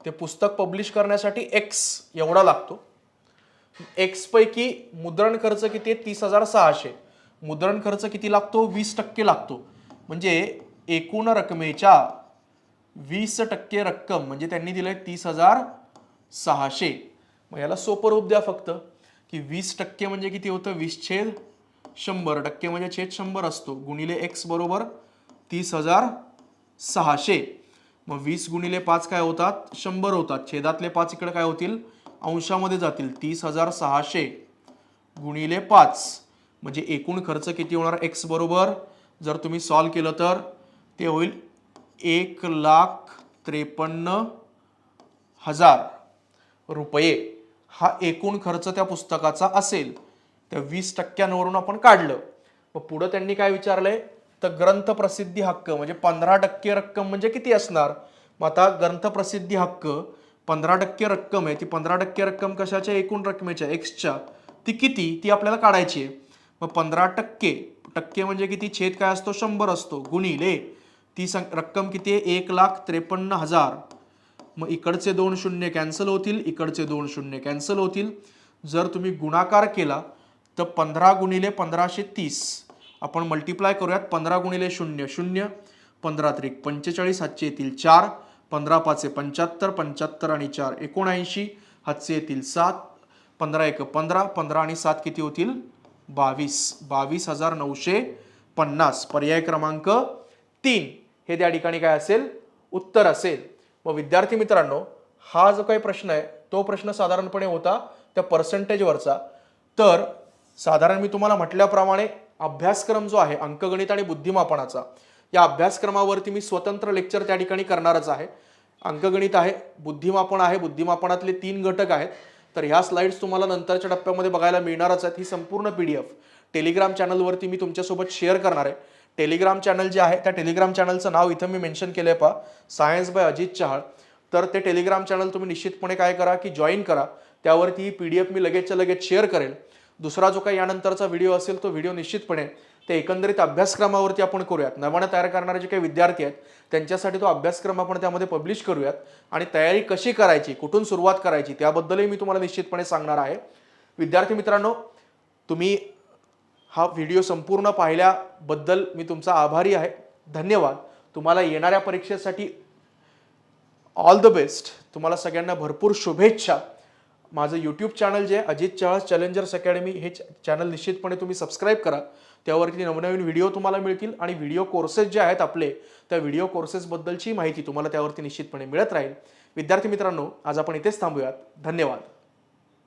ते पुस्तक पब्लिश करण्यासाठी X एवढा लागतो. X पैकी मुद्रण खर्च किती आहे, 30,600. मुद्रण खर्च किती लागतो, 20% लागतो. म्हणजे एकूण रकमेच्या 20% रक्कम म्हणजे त्यांनी दिलंय 30,600. मग याला सोपं रूप द्या फक्त की 20% म्हणजे किती होतं, 20/100. टक्के म्हणजे छेद 100 असतो, गुणिले X बरोबर 30,600. मग 20 गुणिले 5 काय होतात, 100 होतात. छेदातले 5 इकडे काय होतील, अंशामध्ये जातील. 30,600 गुणिले 5 म्हणजे एकूण खर्च किती होणार, X बरोबर जर तुम्ही सॉल्व केलं तर ते होईल 1,53,000 रुपये. हा एकूण खर्च त्या पुस्तकाचा असेल. त्या 20%वरून आपण काढलं. मग पुढे त्यांनी काय विचारलंय, तर ग्रंथ प्रसिद्धी हक्क म्हणजे 15% रक्कम म्हणजे किती असणार. मग आता ग्रंथ प्रसिद्धी हक्क 15% रक्कम आहे, ती 15% रक्कम कशाच्या, एकूण रकमेच्या Xच्या, ती किती ती आपल्याला काढायची आहे. मग 15% म्हणजे किती, छेद काय असतो, 100 असतो, गुणिले ती रक्कम किती आहे, 1,53,000. मग इकडचे 2 शून्य कॅन्सल होतील, इकडचे 2 शून्य कॅन्सल होतील. जर तुम्ही गुणाकार केला तर 15 गुणिले 1530 आपण मल्टिप्लाय करूयात. 15 गुणिले 0 0, 15 त्रिक 45, हातचे येतील 4, 15 पाचे 75, 75 आणि 4 79, हातचे येतील 7, 15 एक 15, 15 आणि 7 किती होतील, 22. 22,950. पर्याय क्रमांक 3 हे त्या ठिकाणी काय असेल, उत्तर असेल. मग विद्यार्थी मित्रांनो, हा जो काही प्रश्न आहे तो प्रश्न साधारणपणे होता त्या पर्सेंटेजवरचा. तर साधारण मी तुम्हाला म्हटल्याप्रमाणे अभ्यासक्रम जो आहे अंकगणित आणि बुद्धिमापनाचा, या अभ्यासक्रमावरती मी स्वतंत्र लेक्चर त्या ठिकाणी करणारच आहे. अंकगणित आहे, बुद्धिमापन आहे, बुद्धिमापनातले 3 घटक आहेत. तर ह्या स्लाइड्स तुम्हाला नंतरच्या टप्प्यामध्ये बघायला मिळणारच आहेत. ही संपूर्ण PDF टेलिग्राम चॅनलवरती मी तुमच्यासोबत शेअर करणार आहे. टेलिग्राम चॅनल जे आहे त्या टेलिग्राम चॅनलचं नाव इथं मी मेन्शन केलंय पहा, सायन्स बाय अजित चहाळ. तर ते टेलिग्राम चॅनल तुम्ही निश्चितपणे काय करा की जॉईन करा. त्यावरती ही PDF मी लगेचच्या लगेच शेअर करेल. दुसरा जो काही यानंतरचा व्हिडिओ असेल तो व्हिडिओ निश्चितपणे ते एकंदरीत अभ्यासक्रमावरती आपण करूयात. नव्यानं तयार करणारे जे काही विद्यार्थी आहेत त्यांच्यासाठी तो अभ्यासक्रम आपण त्यामध्ये पब्लिश करूयात आणि तयारी कशी करायची, कुठून सुरुवात करायची त्याबद्दलही मी तुम्हाला निश्चितपणे सांगणार आहे. विद्यार्थी मित्रांनो, तुम्ही हा व्हिडिओ संपूर्ण पाहिल्याबद्दल मी तुमचा आभारी आहे. धन्यवाद. तुम्हाला येणाऱ्या परीक्षेसाठी ऑल द बेस्ट. तुम्हाला सगळ्यांना भरपूर शुभेच्छा. माझं यूट्यूब चॅनल जे आहे अजित चहाळ चॅलेंजर्स अकॅडमी हे चॅनल निश्चितपणे तुम्ही सबस्क्राईब करा. त्यावरती नवनवीन व्हिडिओ तुम्हाला मिळतील आणि व्हिडिओ कोर्सेस जे आहेत आपले त्या व्हिडिओ कोर्सेसबद्दलची माहिती तुम्हाला त्यावरती निश्चितपणे मिळत राहील. विद्यार्थी मित्रांनो, आज आपण इथेच थांबूयात. धन्यवाद.